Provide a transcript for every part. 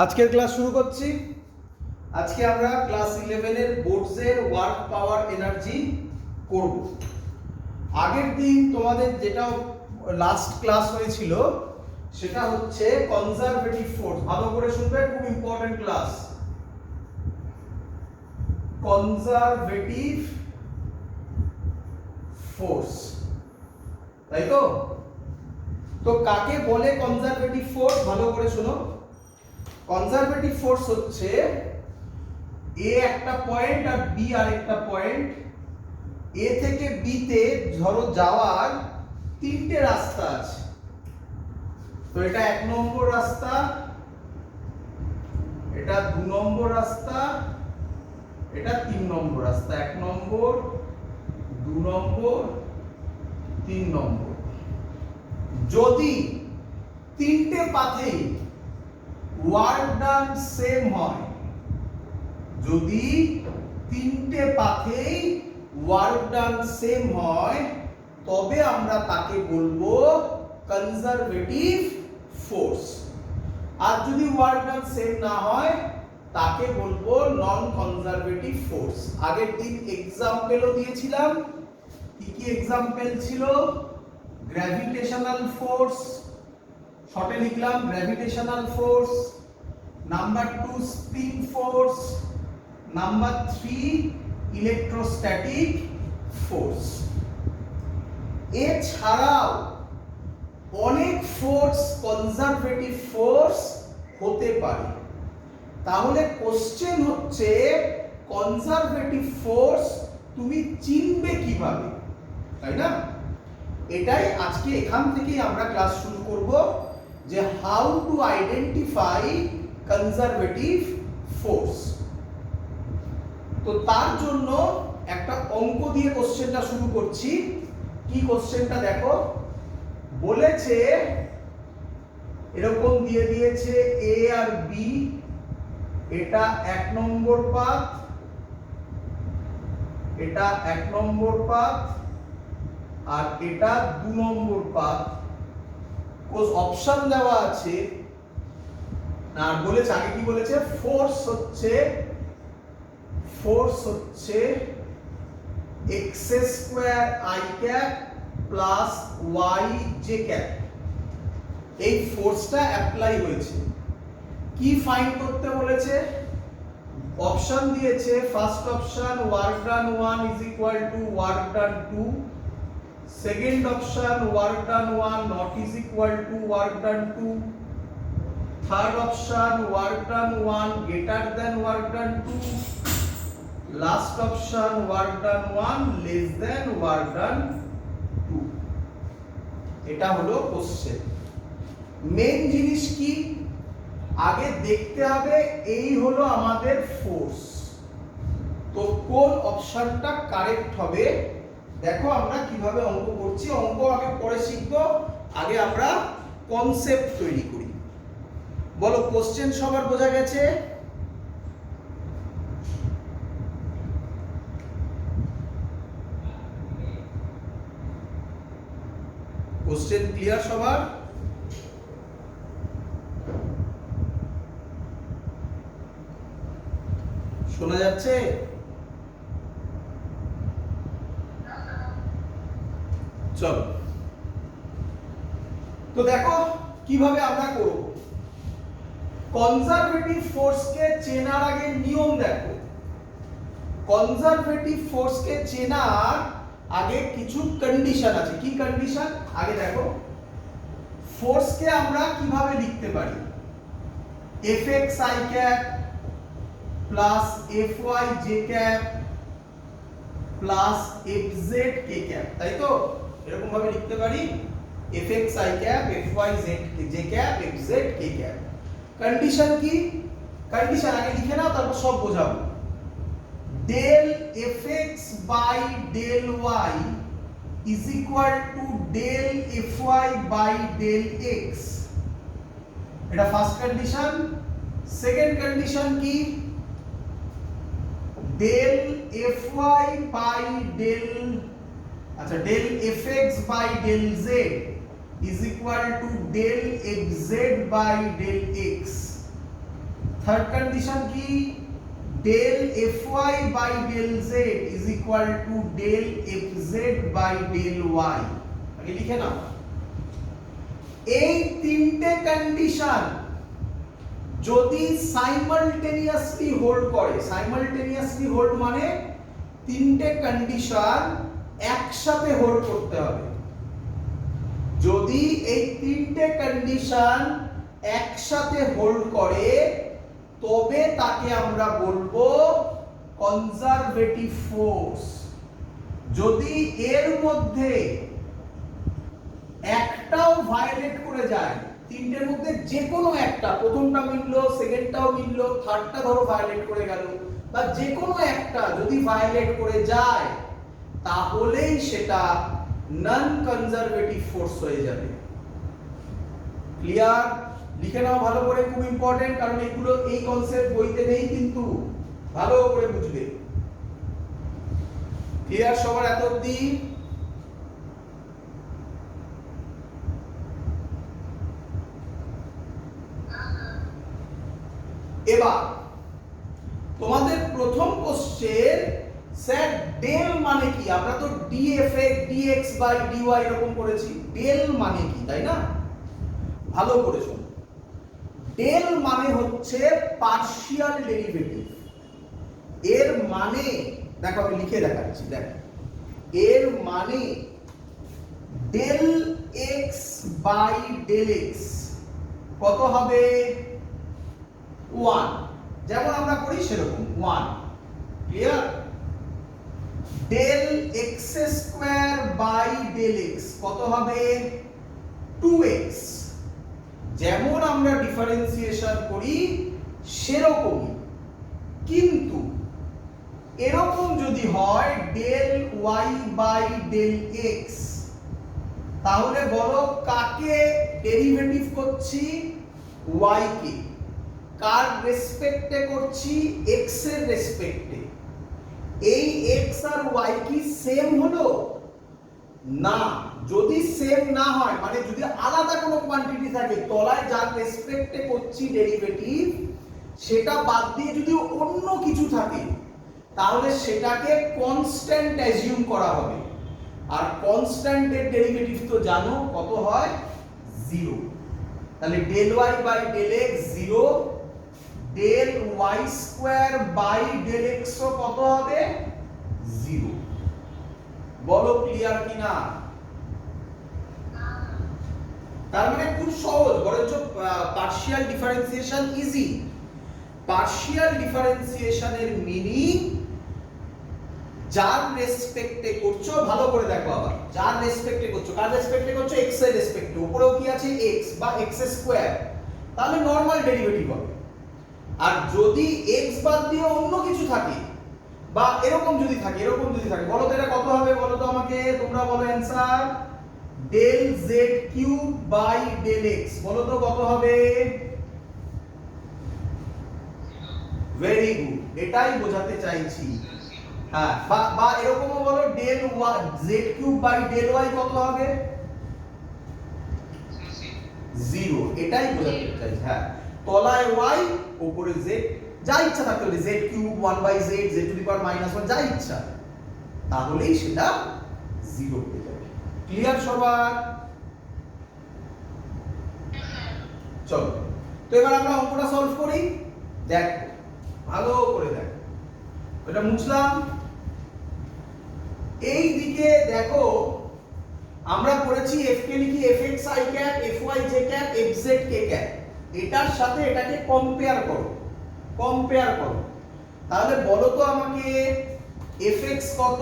আজকের ক্লাস শুরু করছি। আজকে আমরা ক্লাস 11 এর বোর্ডসের ওয়ার্ক পাওয়ার এনার্জি করব। আগের দিন তোমাদের যেটা লাস্ট ক্লাস হয়েছিল সেটা হচ্ছে কনজারভেটিভ ফোর্স। ভালো করে শুনবে, খুব ইম্পর্টেন্ট ক্লাস। কনজারভেটিভ ফোর্স, তাই তো? তো কাকে বলে কনজারভেটিভ ফোর্স? ভালো করে শোনো। কনজারভেটিভ ফোর্স হচ্ছে এ একটা পয়েন্ট আর বি আরেকটা পয়েন্ট। এ থেকে বি তে ধরো যাওয়ার তিনটে রাস্তা আছে। তো এটা 1 নম্বর রাস্তা, এটা 2 নম্বর রাস্তা, এটা 3 নম্বর রাস্তা। 1 নম্বর, 2 নম্বর, 3 নম্বর। যদি তিনটে পাথেই ওয়ার্ক ডান সেম হয়, যদি তিনটে পাথেই ওয়ার্ক ডান সেম হয়, তবে আমরা তাকে বলবো কনজারভেটিভ ফোর্স। আর যদি ওয়ার্ক ডান সেম না হয় তাকে বলবো নন কনজারভেটিভ ফোর্স। আগের দিন এক্সাম্পলও দিয়েছিলাম। কি কি এক্সাম্পল ছিল? গ্র্যাভিটেশনাল ফোর্স, শর্টে লিখলাম gravitational force. Number 2 spring force. Number 3 electrostatic force. এছাড়াও অনেক ফোর্স কনজারভেটিভ ফোর্স হতে পারে। তাহলে কোশ্চেন হচ্ছে কনজারভেটিভ ফোর্স তুমি চিনবে কিভাবে, তাই না? এটাই আজকে এখান থেকেই আমরা ক্লাস শুরু করব, যে how to identify conservative force. তো তার জন্য একটা অঙ্ক দিয়ে কোশ্চেনটা শুরু করছি। কি কোশ্চেনটা দেখো, বলেছে এরকম দিয়ে দিয়েছে এ আর বি, এটা 1 নম্বর পাথ, এটা 1 নম্বর পাথ, আর এটা 2 নম্বর পাথ। কোন অপশন দেওয়া আছে না? বলেছে আগে কি বলেছে? ফোর্স হচ্ছে x square i cap plus y j cap. এই ফোর্সটা অ্যাপ্লাই হয়েছে। কি ফাইন্ড করতে বলেছে? অপশন দিয়েছে, first option work done 1 is equal to work done 2, second option work done 1 not is equal to work done 2, third option work done 1 greater than work done 2, last option work done 1 less than work done 2। এটা হলো question. Main জিনিস কি? আগে দেখতে হবে এই হলো আমাদের ফোর্স। তো কোন অপশনটা কারেক্ট হবে দেখো আমরা কিভাবে অঙ্ক করছি। অঙ্ক আগে পরে শিখবো, আগে আমরা কনসেপ্ট তৈরি করি। বলো, কোশ্চেন সবার বোঝা গেছে? কোশ্চেন ক্লিয়ার সবার? শোনা যাচ্ছে? চলো, তো দেখো কিভাবে আমরা করব। কনজারভেটিভ ফোর্সকে চেনার আগে নিয়ম দেখো। কনজারভেটিভ ফোর্সকে চেনার আগে কিছু কন্ডিশন আছে। কি কন্ডিশন? আগে দেখো, ফোর্সকে আমরা কিভাবে লিখতে পারি? fx i cap plus fy j cap plus fz k cap, তাই তো? এরকম ভাবে লিখতে পারি fx i cap, fy j cap, fz k cap. Condition কি? কন্ডিশন আগে লিখে নাও, তারপর সব বোঝাবো। del fx by del y is equal to del fy by del x। এটা ফার্স্ট কন্ডিশন। সেকেন্ড কন্ডিশন কি? del fy by del del fx by del z is equal to del fz by del x। Third condition কি, del fy by del z is equal to del fz by del y। আগে লিখে নাও, এই তিনটে condition যদি simultaneously hold করে, simultaneously hold মানে তিনটে condition একসাথে হোল্ড করতে হবে। যদি এই তিনটে কন্ডিশন একসাথে হোল্ড করে তবে তাকে আমরা বলবো কনজারভেটিভ ফোর্স। যদি এর মধ্যে একটাও ভায়োলেট করে যায়, তিনটের মধ্যে যে কোনো একটা, প্রথমটা মিললো, সেকেন্ডটাও মিললো, থার্ডটা ধরো ভায়োলেট করে গেল, বা যে কোনো একটা যদি ভায়োলেট করে যায় তাহলেই সেটা নন কনজারভেটিভ ফোর্স হয়ে যাবে। ক্লিয়ার? লিখে নাও ভালো করে, খুব ইম্পর্টেন্ট, কারণ এগুলো এই কনসেপ্ট বইতে নেই, কিন্তু ভালো করে বুঝবে। ক্লিয়ার সবার এত অবধি? এবার তোমাদের প্রথম কোশ্চেন, স্যার ডেল মানে কি? আমরা তো dfx dx বাই dy এরকম করেছি, ডেল মানে কি, তাই না? ভালো করে শোনো, ডেল মানে হচ্ছে পার্শিয়াল ডেরিভেটিভ। এর মানে দেখো, আমি লিখে দেখাচ্ছি, দেখো এর মানে del x by del x কত হবে? 1, যেমন আমরা করি সেরকম 1। Clear? Del x square by del x কত হবে? 2x। যেমন আমরা ডিফারেন্সিয়েশন করি সেরকমই, কিন্তু এরকম যদি হয় del y by del x, তাহলে বলো কাকে ডেরিভেটিভ করছি? y কে। কার রেসপেক্টে করছি? x এর রেসপেক্টে। এই x আর y কি সেম হলো? না। যদি সেম না হয়, মানে যদি আলাদা কোনো কোয়ান্টিটি থাকে, তলায় যার রেসপেক্টে করছি ডেরিভেটিভ সেটা বাদ দিয়ে যদি অন্য কিছু থাকে তাহলে সেটাকে কনস্ট্যান্ট অ্যাজিউম করা হবে। আর কনস্ট্যান্টের ডেরিভেটিভ তো জানো কত হয়? 0। তাহলে del y by del x 0, del y square by del x ও কত হবে? 0। বলো ক্লিয়ার কিনা? তার মানে খুব সহজ, বরঞ্চ পার্শিয়াল ডিফারেন্সিয়েশন ইজি। পার্শিয়াল ডিফারেন্সিয়েশনের মিনিং যার রেসপেক্টে করছো, ভালো করে দেখো আবার, যার রেসপেক্টে করছো, কার রেসপেক্টে করছো? x এর রেসপেক্টে। উপরেও কি আছে? x বা x স্কয়ার, তাহলে নরমাল ডেরিভেটিভ হবে। আর যদি x বাদ দিয়ে অন্য কিছু থাকে বা এরকম যদি থাকে, বলো তো এটা কত হবে? বলো তো আমাকে, তোমরা বলো answer. Del z cube by del x বলো তো কত হবে? ভেরি গুড, এটাই বোঝাতে চাইছি। হ্যাঁ, বা এরকমও বলো del z cube by del y কত হবে? 0। এটাই বোঝাতে চাইছি। হ্যাঁ, তলায় y, উপরে z, যা ইচ্ছা থাকতে পারে, z cube 1 by z, z to the power -1, যা ইচ্ছা, তাহলেই সেটা 0 হয়ে যাবে। ক্লিয়ার সবার? চলো, তো এবার আমরা অঙ্কটা সলভ করি। দেখো ভালো করে দেখো, এটা মুছলাম। এই দিকে দেখো, আমরা পড়েছি f কে লিখি fx i cap, fy j cap, fz k cap. এটার সাথে এটাকে কম্পেয়ার করো, তাহলে বলো তো আমাকে fx কত?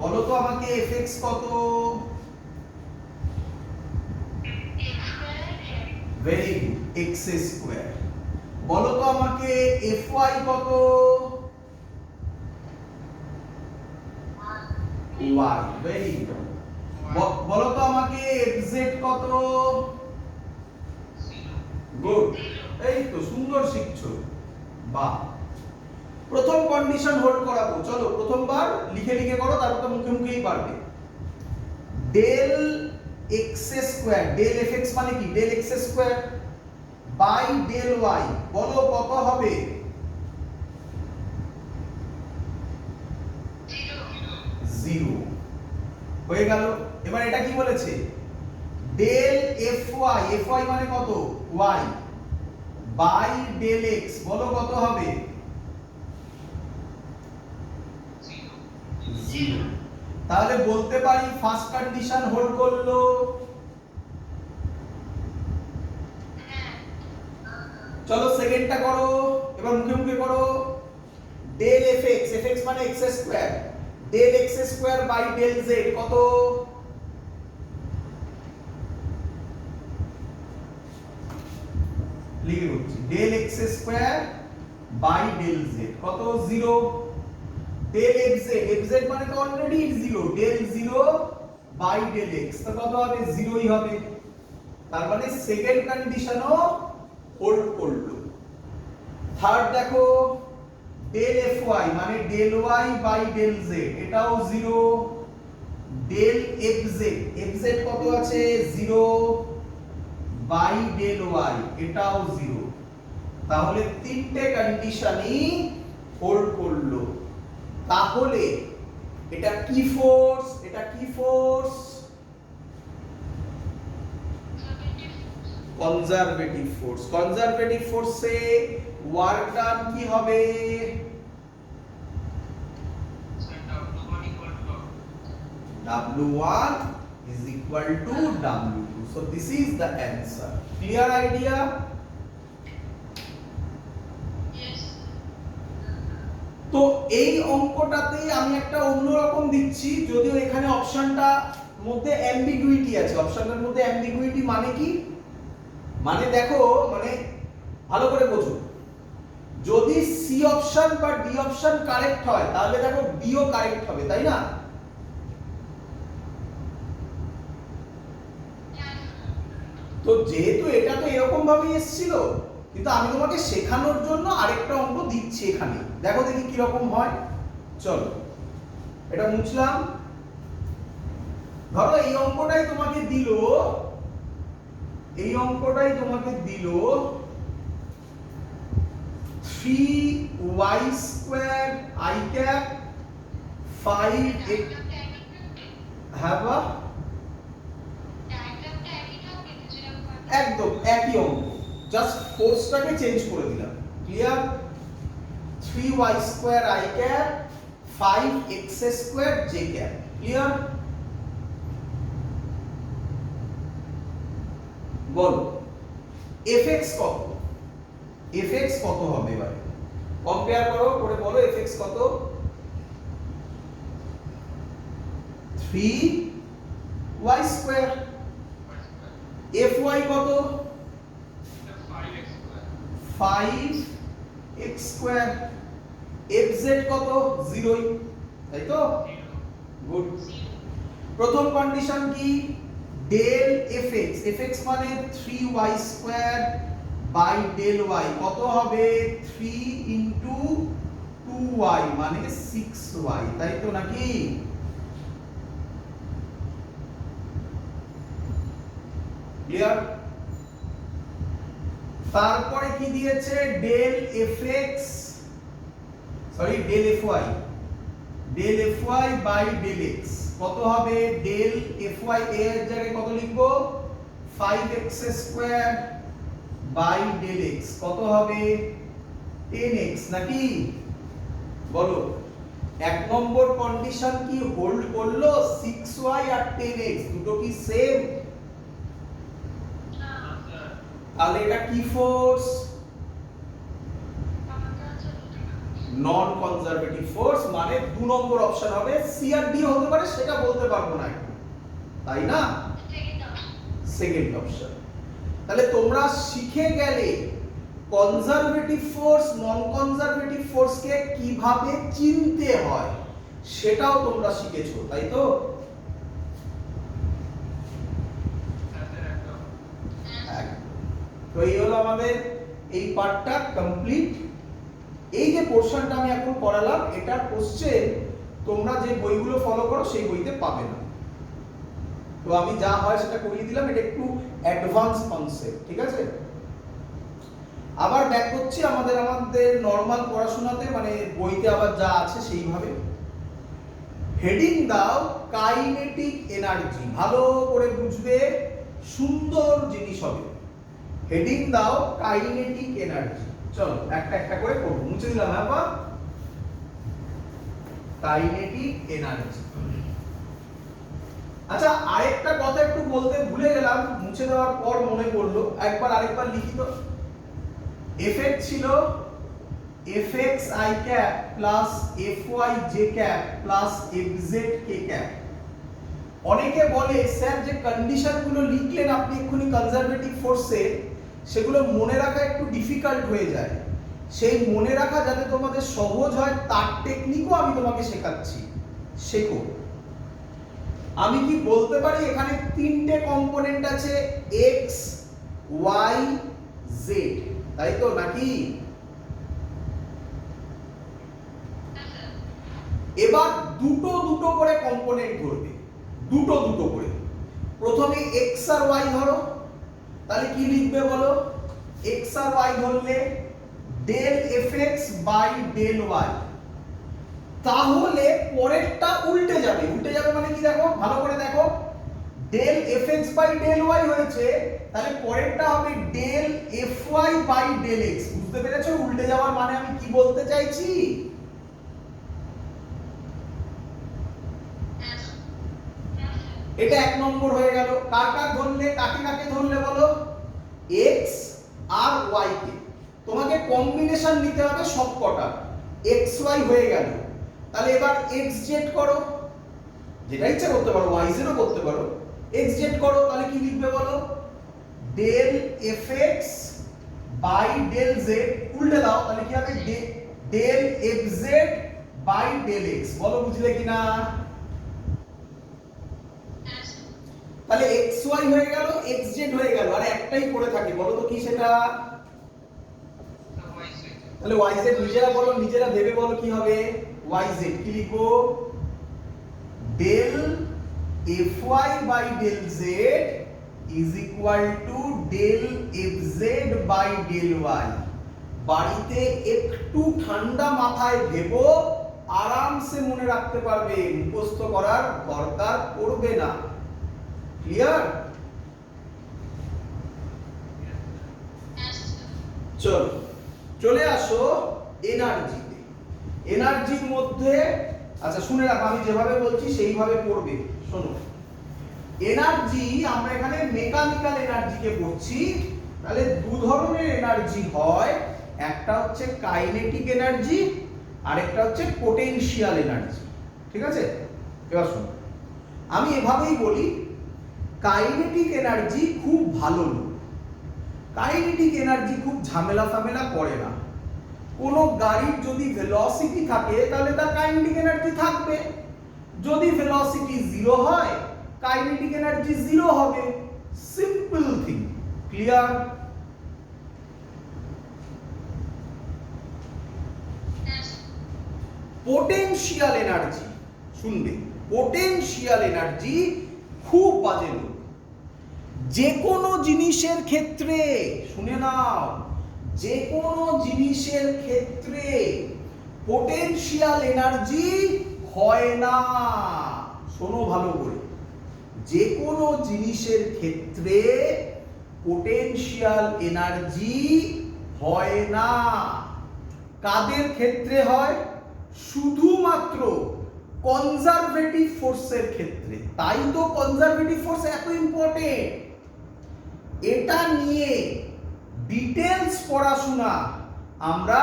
বলো তো আমাকে fx কত? Very good, x square. বলো তো আমাকে fy কত? y। Very good. বলো তো আমাকে fz কত? গুড, এই তো সুন্দর শিখছো, বাহ। প্রথম কন্ডিশন হোল্ড করাবো, চলো প্রথমবার লিখে লিখে করো, তারপর তো মুখে মুখেই পারবে। Del x square, del fx মানে কি? Del x square, by del y, বলো কত হবে? 0 হয়ে গেল। এবার এটা কি বলেছে? ডেল এফ ওয়াই মানে কত? ওয়াই বাই ডেল এক্স, বলো কত হবে? 0। তাহলে বলতে পারি ফার্স্ট কন্ডিশন হোল্ড করলো। চলো সেকেন্ডটা করো, এবার মুখে মুখে করো। ডেল এফ এক্স মানে x square, del x square by del z কত? লিখে দিচ্ছি, del x square by del z কত? 0। ডেল এফ জেড মানে তো already 0, del 0 by del x তো কত হবে? 0ই হবে। তার মানে সেকেন্ড কন্ডিশনও হোল্ড করলো। থার্ড দেখো, ডেল এফ ওয়াই মানে del y by del z, এটাও 0। ডেল এফ জেড কত আছে? 0 বাই ডেল ওয়াই, এটাও 0। তাহলে তিনটে কন্ডিশনই হোল্ড করলো। তাহলে এটা কি ফোর্স? এটা কি ফোর্স? Conservative force. কনজারভেটিভ ফোর্সে ওয়ার্ক ডান কি হবে? W1 is equal to W2. So this is the answer. Clear idea? Yes. তো এই অঙ্কটাতে আমি একটা অন্যরকম দিচ্ছি, যদিও এখানে অপশনটা মধ্যে অ্যাম্বিগুইটি আছে। অপশনটার মধ্যে অ্যাম্বিগুইটি মানে কি? মানে দেখো, মানে ভালো করে বোঝো, যদি সি অপশন বা ডি অপশন কারেক্ট হয় তাহলে দেখো বিও কারেক্ট হবে, তাই না? তো যেহেতু এটা তো এরকম ভাবেই এসেছিল, কিন্তু আমি তোমাকে শেখানোর জন্য আরেকটা অঙ্ক দিচ্ছি এখানে, দেখো দেখি কি রকম হয়। চলো এটা মুছলাম। ধরো এই অঙ্কটাই তোমাকে দিল, এই অঙ্কটাই তোমাকে দিল 3y square i cap 5x, হ্যাঁ বা একদম একই অঙ্ক, জাস্ট ফোর্সটাকে চেঞ্জ করে দিলাম। Clear? 3y square i cap 5x square j cap. Clear? বলো fx কত? fx কত হবে এবারে? কম্পেয়ার করো, করে বলো fx কত? 3y square. fy কত? 5x square. fz কত? 0ই, তাই তো? গুড। প্রথম কন্ডিশন কি? ডেল fx মানে 3y square by del y কত হবে? 3 ইনটু 2y মানে 6y, তাই তো নাকি? ক্লিয়ার? তারপরে কি দিয়েছে? Del fx, sorry del fy, del fy by del x কত হবে? ডেল fy এর জায়গায় কত লিখবো? 5x square by del x কত হবে? 10x নাকি? বলো এক নম্বর কন্ডিশন কি হোল্ড করলো? 6y আর 10x দুটো কি সেম? তাহলে এটা কি ফোর্স? নন কনজারভেটিভ ফোর্স, মানে দু নম্বর অপশন হবে। সি আর ডি হতে পারে, সেটা বলতে পারবো না এখন, তাই না? Second option. তাহলে তোমরা শিখে গেলে কনজারভেটিভ ফোর্স নন কনজারভেটিভ ফোর্সকে কিভাবে চিনতে হয় সেটাও তোমরা শিখেছো, তাই তো? তো এই হলো আমাদের এই পার্টটা কমপ্লিট। এই যে পোরশনটা আমি এখন করালাম, এটা কোশ্চেন তোমরা যে বইগুলো ফলো করো সেই বইতে পাবে না। তো আমি যা হয় সেটা করিয়ে দিলাম, এটা একটু অ্যাডভান্স কনসেপ্ট, ঠিক আছে? আবার ব্যাক করছি আমাদের নর্মাল পড়াশোনাতে, মানে বইতে আবার যা আছে সেইভাবে। হেডিং দাও কাইনেটিক এনার্জি, ভালো করে বুঝবে, সুন্দর জিনিস হবে। হেডিং দাও কাইনেটিক এনার্জি। চলো একটা একটা করে করব, মুছে দিলাম। হ্যাঁ, কাইনেটিক এনার্জি। আচ্ছা, আরেকটা কথা একটু বলতে ভুলে গেলাম, মুছে দেওয়ার পর মনে পড়লো, আরেকবার লিখি তো। Fx ছিল fx i cap plus fy j cap plus fz k cap। অনেকে বলে স্যার যে কন্ডিশনগুলো লিখলেন আপনি এক্ষুনি কনজারভেটিভ ফোর্সে, সেগুলো মনে রাখা একটু ডিফিকাল্ট হয়ে যায়। সেই মনে রাখা যাতে তোমাদের সহজ হয় তার টেকনিকও আমি তোমাকে শেখাচ্ছি, শেখো। আমি কি বলতে পারি এখানে তিনটে কম্পোনেন্ট আছে, x y z, তাই তো নাকি? এবার দুটো দুটো করে কম্পোনেন্ট ধরবে, দুটো দুটো করে। প্রথমে x আর y ধরো, তাহলে কি লিখবে বলো? x আর y ধরলে del fx by del y। তাহলে পরেরটা উল্টে যাবে, উল্টে যাবে মানে কি দেখো, ভালো করে দেখো, del fx by del y হয়েছে, তাহলে পরেরটা হবে del fy by del x। বুঝতে পেরেছো উল্টে যাওয়ার মানে আমি কি বলতে চাইছি? এটা এক নম্বর হয়ে গেল। কার কার ধরলে, কাকে কাকে ধরলে বলো? x আর y কে। তোমাকে কম্বিনেশন নিতে হবে সবকটা। x y হয়ে গেল, তাহলে এবার x z করো, যেটা ইচ্ছা করতে পারো, y z ও করতে পারো। x z করো, তাহলে কি লিখবে বলো? Del fx by del z। উল্টে দাও, তাহলে কি হবে? Del fz by del x। বলো বুঝলে কিনা? তাহলে xy হয়ে গেল, xz হয়ে গেল, আর একটাই পড়ে থাকে, বলো তো কি সেটা? তাহলে yz নিজেরা বলো, নিজেরা ভেবে বলো কি হবে? yz কি লিখবো? Del fy by del z is equal to del fz by del y। বাড়িতে একটু ঠান্ডা মাথায় ভেবো, আরামসে মনে রাখতে পারবে, মুখস্থ করার দরকার পড়বে না। ক্লিয়ার? চলো চলে আসো এনার্জিতে। এনার্জির মধ্যে, আচ্ছা শুনে রাখো, আমি যেভাবে বলছি সেইভাবে পড়বে। শোনো, এনার্জি আমরা এখানে মেকানিক্যাল এনার্জিকে পড়ছি। তাহলে দু ধরনের এনার্জি হয়, একটা হচ্ছে কাইনেটিক এনার্জি, আরেকটা হচ্ছে পোটেনশিয়াল এনার্জি। ঠিক আছে? এবার শোনো, আমি এভাবেই বলি, কাইনেটিক এনার্জি খুব ভালো লোক। কাইনেটিক এনার্জি খুব ঝামেলা ফামেলা করে না। কোনো গাড়ির যদি ভেলোসিটি থাকে তাহলে তার কাইনেটিক এনার্জি থাকবে, যদি ভেলোসিটি জিরো হয় কাইনেটিক এনার্জি জিরো হবে। Simple thing. Clear? Potential energy শুনবে, পোটেনশিয়াল এনার্জি খুব বাজে লোক। যে কোনো জিনিসের ক্ষেত্রে, শুনে নাও, যে কোনো জিনিসের ক্ষেত্রে পোটেনশিয়াল এনার্জি হয় না। শোনো ভালো করে, যে কোনো জিনিসের ক্ষেত্রে পোটেনশিয়াল এনার্জি হয় না। কাদের ক্ষেত্রে হয়? শুধুমাত্র কনজারভেটিভ ফোর্সের ক্ষেত্রে। তাই তো কনজারভেটিভ ফোর্স এত ইম্পর্টেন্ট। এটা নিয়ে ডিটেইলস পড়াশোনা আমরা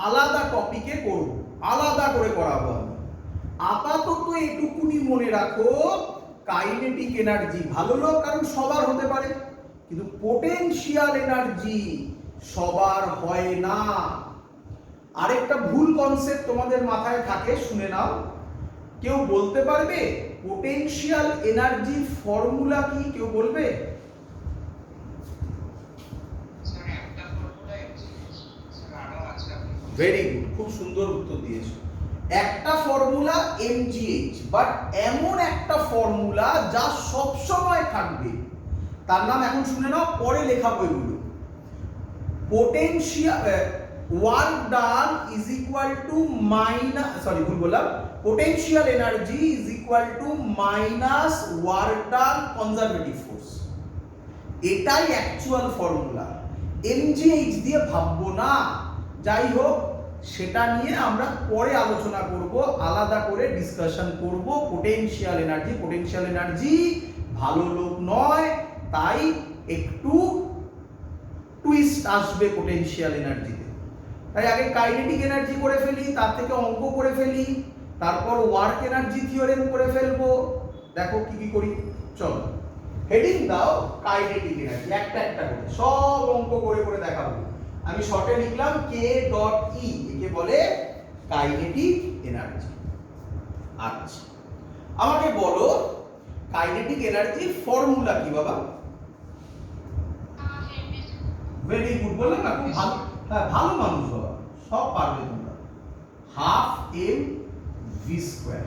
আলাদা টপিকে করব, আলাদা করে করাবো আমি। আপাতত এটুকুনি মনে রাখো, কাইনেটিক এনার্জি ভালো লোক, কারণ সবার হতে পারে, কিন্তু পোটেনশিয়াল এনার্জি সবার হয় না। আরেকটা ভুল কনসেপ্ট তোমাদের মাথায় থাকে, শুনে নাও। কেউ বলতে পারবে পোটেনশিয়াল এনার্জির ফর্মুলা কি? কেউ বলবে? ভেরি গুড, খুব সুন্দর উত্তর দিয়েছো। একটা ফর্মুলা mgh, বাট এমন একটা ফর্মুলা যা সব সময় থাকবে, তার নাম এখন শুনে নাও, পরে লেখাবো এগুলো। Potential work done is equal two minus, sorry ভুল বললাম, potential energy is equal two minus work done conservative force. এটাই অ্যাকচুয়াল ফর্মুলা, এমজিএইচ দিয়ে ভাববো না। যাই হোক, সেটা নিয়ে আমরা পরে আলোচনা করব, আলাদা করে ডিসকাশন করব। পোটেনশিয়াল এনার্জি ভালো লোক নয়, তাই একটু টুইস্ট আসবে পোটেনশিয়াল এনার্জিতে। তাই আগে কাইনেটিক এনার্জি করে ফেলি, তার থেকে অঙ্ক করে ফেলি, তারপর ওয়ার্ক এনার্জি থিওরেম করে ফেলবো। দেখো কি কি করি, চলো হেডিং দাও কাইনেটিক এনার্জি, একটা একটা করে সব অঙ্ক করে করে দেখাবো। আমি শর্টে লিখলাম কে ডট ই, একে বলে কাইনেটিক এনার্জি। আচ্ছা, আমাকে বলো কাইনেটিক এনার্জির ফর্মুলা কি বাবা? ভেরি গুড, বললাম না, খুব ভালো, হ্যাঁ ভালো মানুষ বাবা, সব পারবে তোমরা। Half M V square.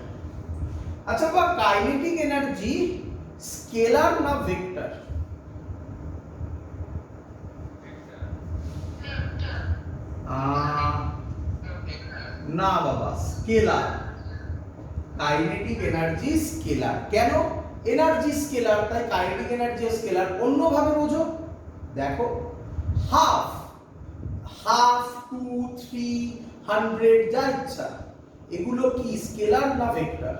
আচ্ছা বাবা, কাইনেটিক এনার্জি স্কেলার না ভেক্টর? না বাবা, স্কেলার। Kinetic energy scalar. কেন? এনার্জি স্কেলার, তাই কাইনেটিক এনার্জি স্কেলার। অন্যভাবে বোঝো, দেখো হাফ, 2, 3, 100 যা ইচ্ছা, এগুলো কি স্কেলার না ভেক্টর?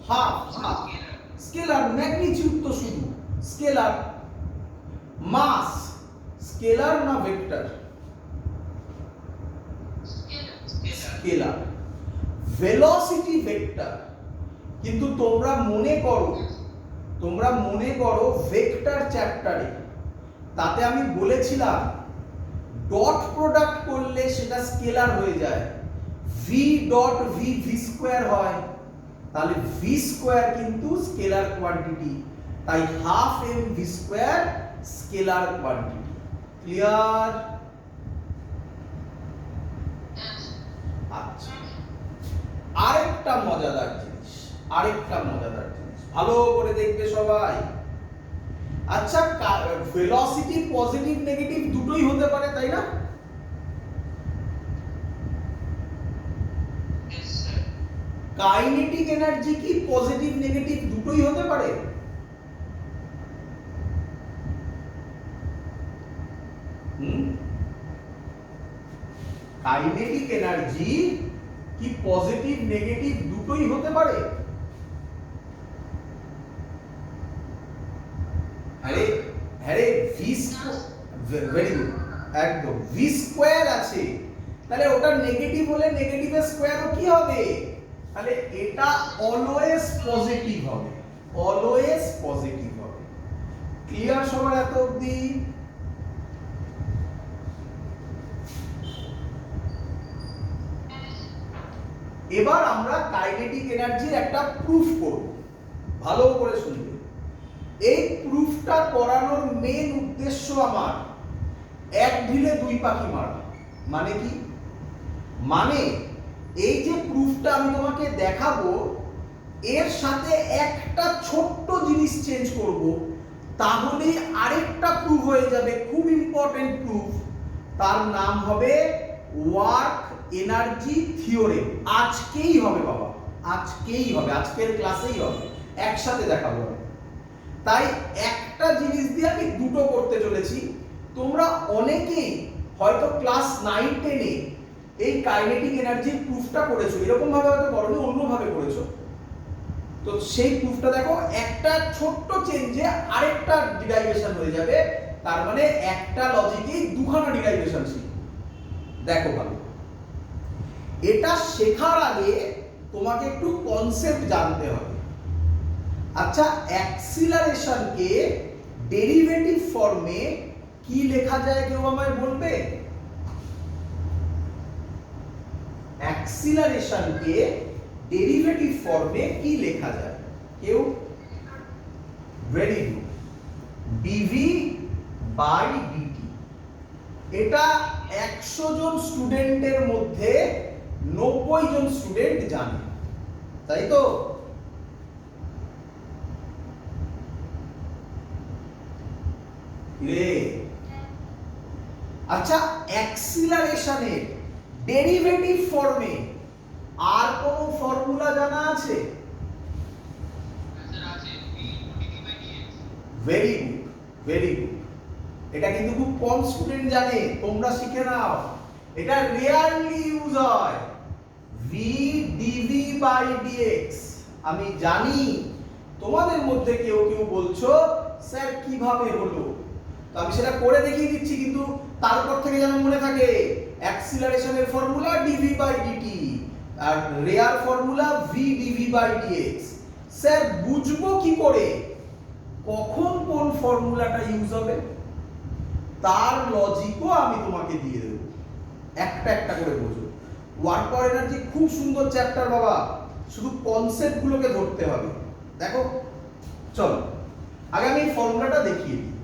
হাফ স্কেলার, ম্যাগনিটিউড তো শুধু স্কেলার। মাস স্কেলার না ভেক্টর? স্কেলার। Velocity vector. কিন্তু তোমরা মনে করো ভেক্টর চ্যাপ্টারে, তাতে আমি বলেছিলাম ডট প্রোডাক্ট করলে সেটা স্কেলার হয়ে যায়, V dot V V square হয়, তাহলে ভি স্কয়ার কিন্তু স্কেলার কোয়ান্টিটি, তাই half M V square scalar quantity. Clear? আচ্ছা, আরেকটা মজাদার জিনিস, ভালো করে দেখবে সবাই। আচ্ছা, ভেলোসিটি পজিটিভ নেগেটিভ দুটোই হতে পারে, তাই না? কাইনেটিক এনার্জি কি পজিটিভ নেগেটিভ দুটোই হতে পারে? কাইনেটিক এনার্জি কি পজিটিভ নেগেটিভ দুটোই হতে পারে? আরে ভি স্কয়ার, ভেরি গুড, একদম ভি স্কয়ার আছে, তাহলে ওটা নেগেটিভ হলে নেগেটিভের স্কয়ারও কি হবে? তাহলে এটা অলওয়েজ পজিটিভ হবে, অলওয়েজ পজিটিভ হবে। ক্লিয়ার সবার এত অবধি? এবার আমরা কাইনেটিক এনার্জির একটা প্রুফ করব, ভালো করে শুনবে। এই প্রুফটা করানোর মেন উদ্দেশ্য আমার এক ঢিলে দুই পাখি মারা। মানে কি? মানে এই যে প্রুফটা আমি তোমাকে দেখাবো, এর সাথে একটা ছোট্ট জিনিস চেঞ্জ করব, তাহলেই আরেকটা প্রুফ হয়ে যাবে, খুব ইম্পর্টেন্ট প্রুফ। তার নাম হবে ওয়ার্ক এনার্জি থিওরেম। আজকেই হবে বাবা, আজকেই হবে, আজকের ক্লাসেই হবে, একসাথে দেখাবো। তাই একটা জিনিস দিয়ে আমি দুটো করতে চলেছি। তোমরা অনেকেই হয়তো ক্লাস 9, 10-এ এই কাইনেটিক এনার্জির প্রুফটা করেছো, এরকম ভাবে হয়তো করোনি, অন্যভাবে করেছো। তো সেই প্রুফটা দেখো, একটা ছোট্ট চেঞ্জে আরেকটা ডিরাইভেশন হয়ে যাবে, তার মানে একটা লজিকেই দুখানা ডিরাইভেশন ছিল। দেখো ভালো, এটা শেখার আগে তোমাকে একটু কনসেপ্ট জানতে হবে। আচ্ছা, অ্যাক্সিলারেশনকে ডেরিভেটিভ ফর্মে কি লেখা যায়, কেউ আমায় বলবে? অ্যাক্সিলারেশনকে ডেরিভেটিভ ফর্মে কি লেখা যায় কেউ? Very good, d v by d t. এটা 100 জন স্টুডেন্টের মধ্যে 90 জন স্টুডেন্ট জানে, তাই তো? রে আচ্ছা, অ্যাক্সিলারেশনের ডেরিভেটিভ ফর্মে আর কোন ফর্মুলা জানা আছে? Very good, very good. এটা কিন্তু খুব কম স্টুডেন্ট জানে, তোমরা শিখে নাও। এটা রেয়ারলি ইউজ হয়, v dv by dx। আমি জানি তোমাদের মধ্যে কেউ কেউ বলছো স্যার কিভাবে হলো, তো আমি সেটা করে দেখিয়ে দিচ্ছি, কিন্তু তারপর থেকে যেন মনে থাকে অ্যাক্সিলারেশনের ফর্মুলা dv by dt আর rare formula v dv by dx। Sir বুঝবো কি করে কখন কোন ফর্মুলাটা ইউজ হবে? তার লজিকও আমি তোমাকে দিয়ে দেব, একটা একটা করে বোঝো। ওয়ার্ক পাওয়ার এনার্জি খুব সুন্দর চ্যাপ্টার বাবা, শুধু কনসেপ্ট গুলোকে ধরতে হবে। দেখো চলো আগে আমি এই ফর্মুলাটা দেখিয়ে দিই।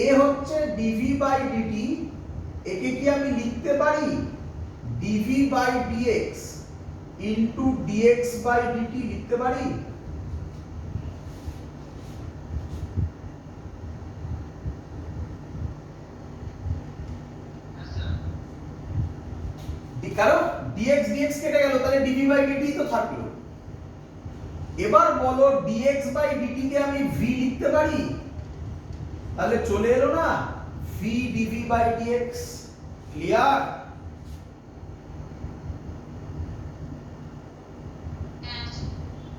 এ হচ্ছে dv by dt, একে কি আমি লিখতে পারি dv by dx into dx by dt লিখতে পারি? কারণ dx dx কেটে গেল, তাহলে dv by dt তো থাকলো। এবার বলো dx by dt কে আমি v লিখতে পারি? তাহলে চলে এলো না v dv by dx। Clear?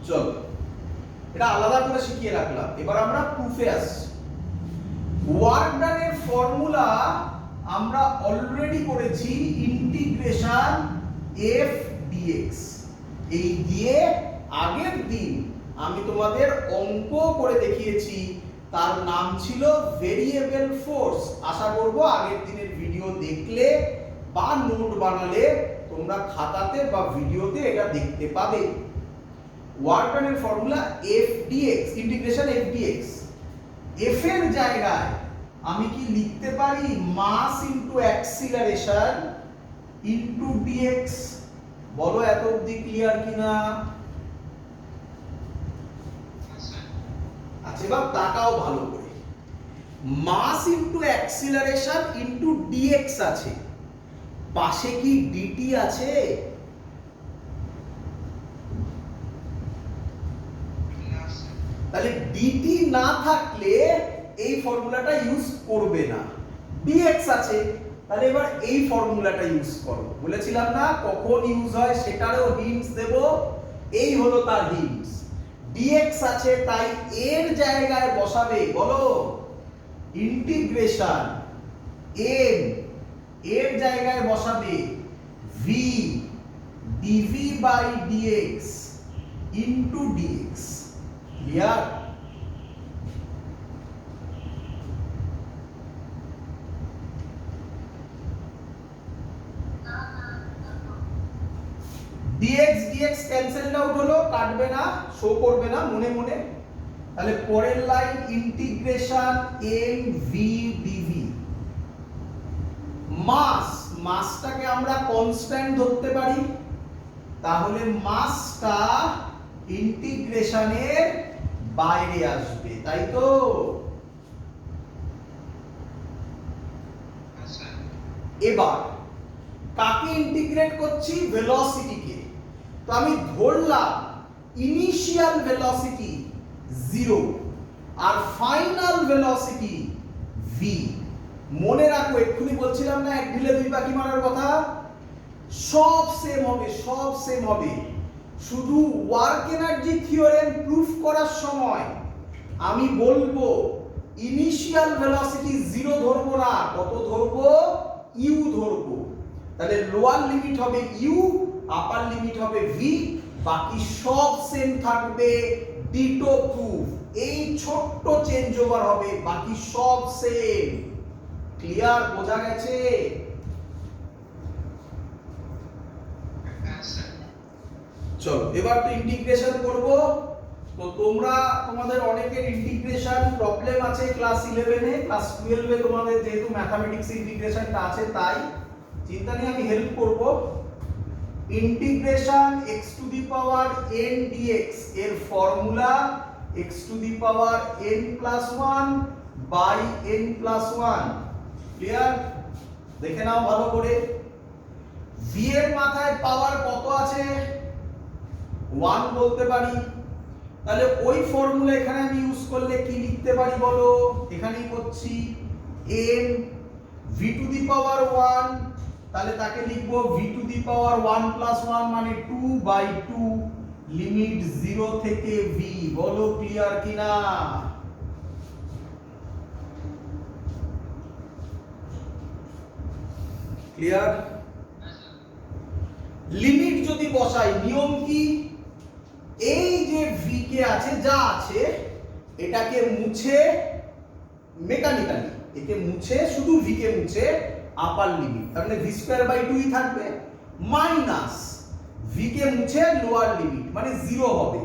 চলো এটা আলাদা করে শিখিয়ে রাখলাম, এবার আমরা প্রুফে আসছি। ওয়ার্ক ডানের ফর্মুলা আমরা অলরেডি করেছি ইন্টিগ্রেশন f dx। এই দিয়ে আগের দিন আমি তোমাদের অঙ্ক করে দেখিয়েছি, তার নাম ছিল ভেরিয়েবল ফোর্স। আশা করব আগের দিনের ভিডিও দেখলে বা নোট বানালে তোমরা খাতাতে বা ভিডিওতে এটা দেখতে পাবে। ওয়ার্ক ডানের formula f dx, integration f dx। f এর জায়গায় আমি কি লিখতে পারি mass into acceleration into dx? বলো এত অবধি ক্লিয়ার কিনা? আচ্ছা এবার তাকাও ভালো করে, mass into acceleration into dx আছে, পাশে কি dt আছে? তাহলে dt না থাকলে এই ফর্মুলাটা ইউজ করবে না। dx আছে, তাহলে এবার এই ফর্মুলাটা ইউজ করো। বলেছিলাম না কখন ইউজ হয় সেটারও হিন্টস দেব, এই হলো তার হিন্টস। dx আছে তাই এর জায়গায় বসাবে, বলো ইন্টিগ্রেশন m, এর জায়গায় বসাবে v dv by dx into dx। Clear? dx dx cancel out হলো, কাটবে না, শো করবে না মনে মনে। তাহলে পরের line integration m v dv। মাস, মাসটাকে আমরা কনস্ট্যান্ট ধরতে পারি, তাহলে মাসটা ইন্টিগ্রেশনের বাইরে আসবে, তাই তো? এবার কাকে ইন্টিগ্রেট করছি? ভেলোসিটিকে। তো আমি ধরলাম ইনিশিয়াল ভেলোসিটি 0 আর ফাইনাল ভেলোসিটি v। মনে রাখো এক্ষুনি বলছিলাম না এক ঢিলে দুই পাখি মারার কথা, সব সেম হবে, সব সেম হবে। শুধু ওয়ার্ক এনার্জি থিওরেম প্রুফ করার সময় আমি বলবো ইনিশিয়াল ভেলোসিটি 0 ধরবো না, কত ধরবো? u ধরবো। তাহলে লোয়ার লিমিট হবে u, আপার লিমিট হবে v, বাকি সব সেম থাকবে, ডিটো প্রুফ। এই ছোট্ট চেঞ্জ ওভার হবে, বাকি সব সেম। ক্লিয়ার? বোঝা গেছে? চলো এবার তো ইন্টিগ্রেশন করব। তো তোমরা তোমাদের অনেকের ইন্টিগ্রেশন প্রবলেম আছে ক্লাস 11 এ, ক্লাস 12 এ তোমাদের যেহেতু ম্যাথমেটিক্স ইন্টিগ্রেশনটা আছে তাই চিন্তা নেই, আমি হেল্প করব। Integration x to the power n dx এর formula x to the power n plus 1 by n plus 1। Clear? দেখে নাও ভালো করে। v এর মাথায় পাওয়ার কত আছে? 1 বলতে পারি। তাহলে ওই ফর্মুলা এখানে আমি ইউজ করলে কি লিখতে পারি বলো? এখানেই করছি n v two the power 1, তাহলে তাকে লিখবো v two the power 1 plus 1 মানে 2/2 লিমিট 0 থেকে v। বলো ক্লিয়ার কিনা? ক্লিয়ার? লিমিট যদি বসাই নিয়ম কি? এই যে v কে আছে যা আছে এটাকে মুছে মেকানিক্যালি একে মুছে শুধু v কে মুছে আপার লিমিট, তার মানে v স্কয়ার বাই 2 ই থাকবে, মাইনাস v কে মুছে লোয়ার লিমিট মানে 0 হবে।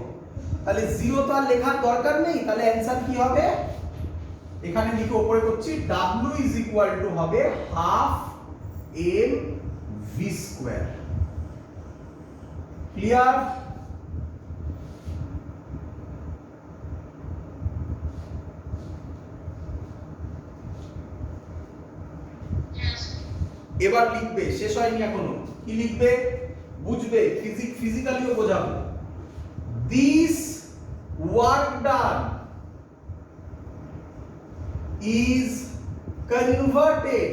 তাহলে 0 তো আর লেখার দরকার নেই, তাহলে অ্যানসার কি হবে? এখানে লিখে উপরে করছি w ইজ ইকুয়াল টু হবে half m v square. Clear? এবার লিখবে, শেষ হয়নি এখনো। কি লিখবে? বুঝবে, ফিজিক্যালিও বোঝাবো। This work done is converted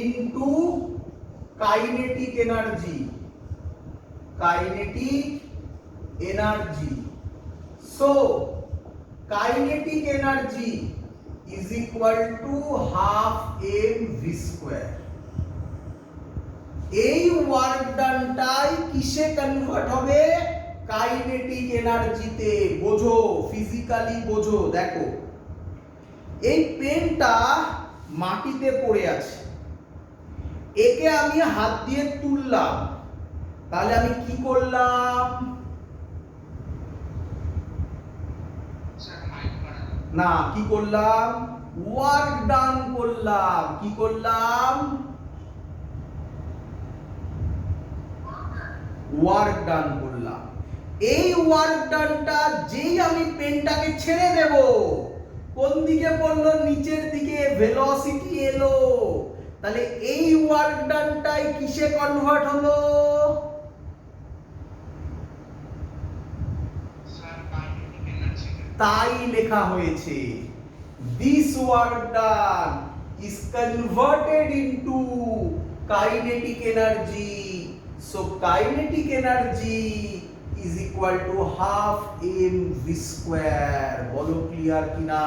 into kinetic energy. Kinetic energy. So kinetic energy is equal to half mv square। এই ওয়ার্ক ডানটাই কিসে কনভার্ট হবে? কাইনেটিক এনার্জিতে। বোঝো, ফিজিক্যালি বোঝো। দেখো এই পেনটা মাটিতে পড়ে আছে, একে আমি হাত দিয়ে তুললাম, তাহলে আমি কি করলাম? না, কি করলাম? ওয়ার্ক ডান করলাম। কি করলাম? ওয়ার্ক ডান করলাম। এই ওয়ার্ক ডানটা যেই আমি পেনটাকে ছেড়ে দেব, কোন দিকে পড়লো? নিচের দিকে, ভেলোসিটি এলো। তাহলে এই ওয়ার্ক ডানটাই কিসে কনভার্ট হলো? তাই লেখা হয়েছে this work done is converted into kinetic energy, so kinetic energy is equal to half mv square। বলো ক্লিয়ার কিনা?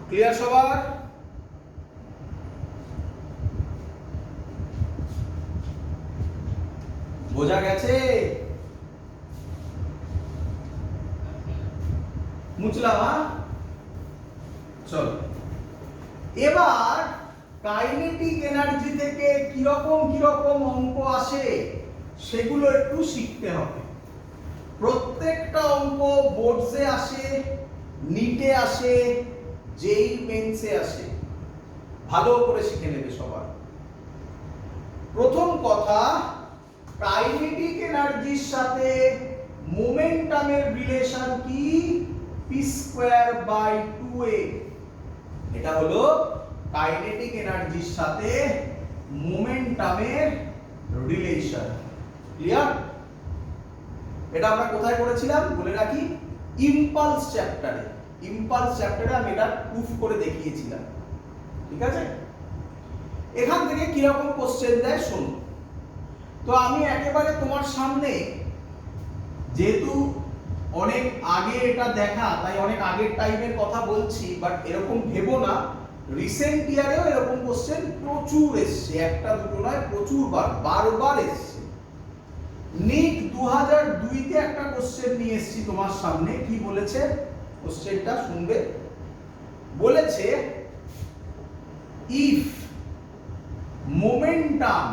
ক্লিয়ার সবার? বোঝা গেছে? মুছলাম। চলো এবার কাইনেটিক এনার্জি থেকে কিরকম কিরকম অঙ্ক আসে সেগুলো একটু শিখতে হবে। প্রত্যেকটা অঙ্ক বোর্ডসে আসে, নিটে আসে, জেই মেন্সে আসে। ভালো করে শিখে নেবে সবার। প্রথম কথা, কাইনেটিক এনার্জির সাথে মোমেন্টামের রিলেশন কি? p square by 2a। এটা হলো কাইনেটিক এনার্জির সাথে মোমেন্টামের রিলেশন। ক্লিয়ার? এটা আমরা কোথায় পড়েছিলাম বলে রাখি? ইম্পালস চ্যাপ্টারে। ইম্পালস চ্যাপ্টারে আমি এটা প্রুফ করে দেখিয়েছিলাম। ঠিক আছে? এখান থেকে কি রকম কোশ্চেন দেয় শোনো। তো আমি একেবারে তোমার সামনে, যেহেতু অনেক আগে এটা দেখা, তাই অনেক আগের টাইমের কথা বলছি, বাট এরকম ভেবো না, রিসেন্ট ইয়ারেও এরকম কোশ্চেন প্রচুর এসছে। একটা দুটো নয়, প্রচুর বারবার এসছে। নিট 2002 তে একটা কোশ্চেন নিয়ে এসেছি তোমার সামনে। কি বলেছে কোশ্চেনটা শুনবে? বলেছে if momentum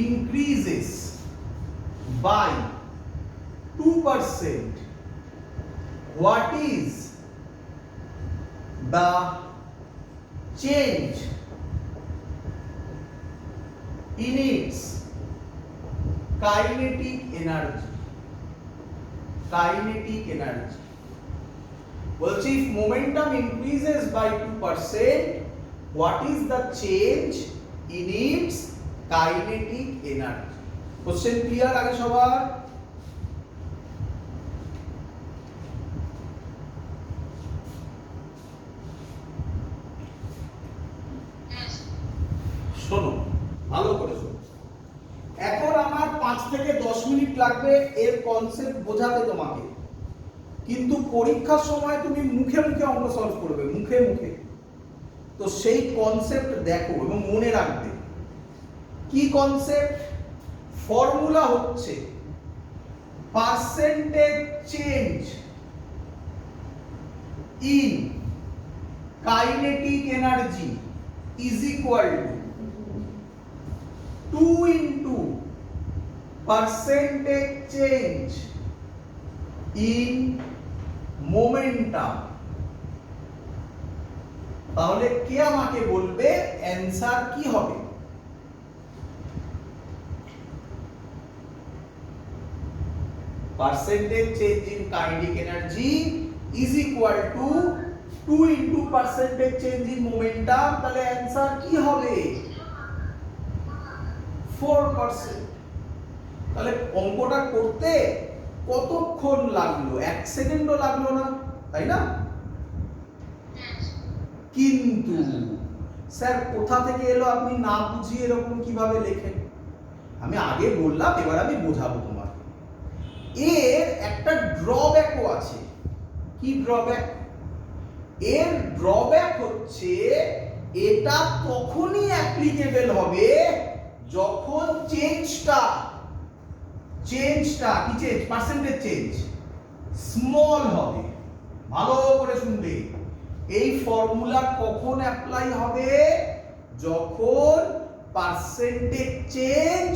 increases by 2%, what is the change in its kinetic energy বলছি if momentum increases by 2%, what is the change in its kinetic energy? Question clear আগে সবার? শোনো ভালো করে শোনো, এখন আমার 5 থেকে 10 মিনিট লাগবে এর কনসেপ্ট বোঝাতে তোমাকে, কিন্তু পরীক্ষার সময় তুমি মুখে মুখে অঙ্ক সলভ করবে, মুখে মুখে। তো সেই কনসেপ্ট দেখো এবং মনে রাখবে। কি কনসেপ্ট? ফর্মুলা হচ্ছে percentage change in kinetic energy is equal two 2 into percentage change in momentum। তাহলে কে আমাকে বলবে অ্যানসার কি হবে? percentage change in kinetic energy is equal to 2 into percentage change in momentum। তাহলে অ্যানসার কি হবে? 4%। তাহলে অঙ্কটা করতে কতক্ষণ লাগলো? 1 সেকেন্ডও লাগলো না, তাই না? কিন্তু স্যার কোথা থেকে এলো আপনি না বুঝিয়ে এরকম কিভাবে লেখেন? আমি আগে বললাম, এবার আমি বোঝাবো তোমাকে। এর একটা ড্রব্যাকও আছে। কি ড্রব্যাক? এর ড্রব্যাক হচ্ছে এটা তখনই অ্যাপ্লিকেবল হবে যখন চেঞ্জটা কি চেঞ্জ? পার্সেন্টেজ চেঞ্জ স্মল হবে। ভালো করে শুনবে, এই ফর্মুলা কখন অ্যাপ্লাই হবে? যখন পার্সেন্টেজ চেঞ্জ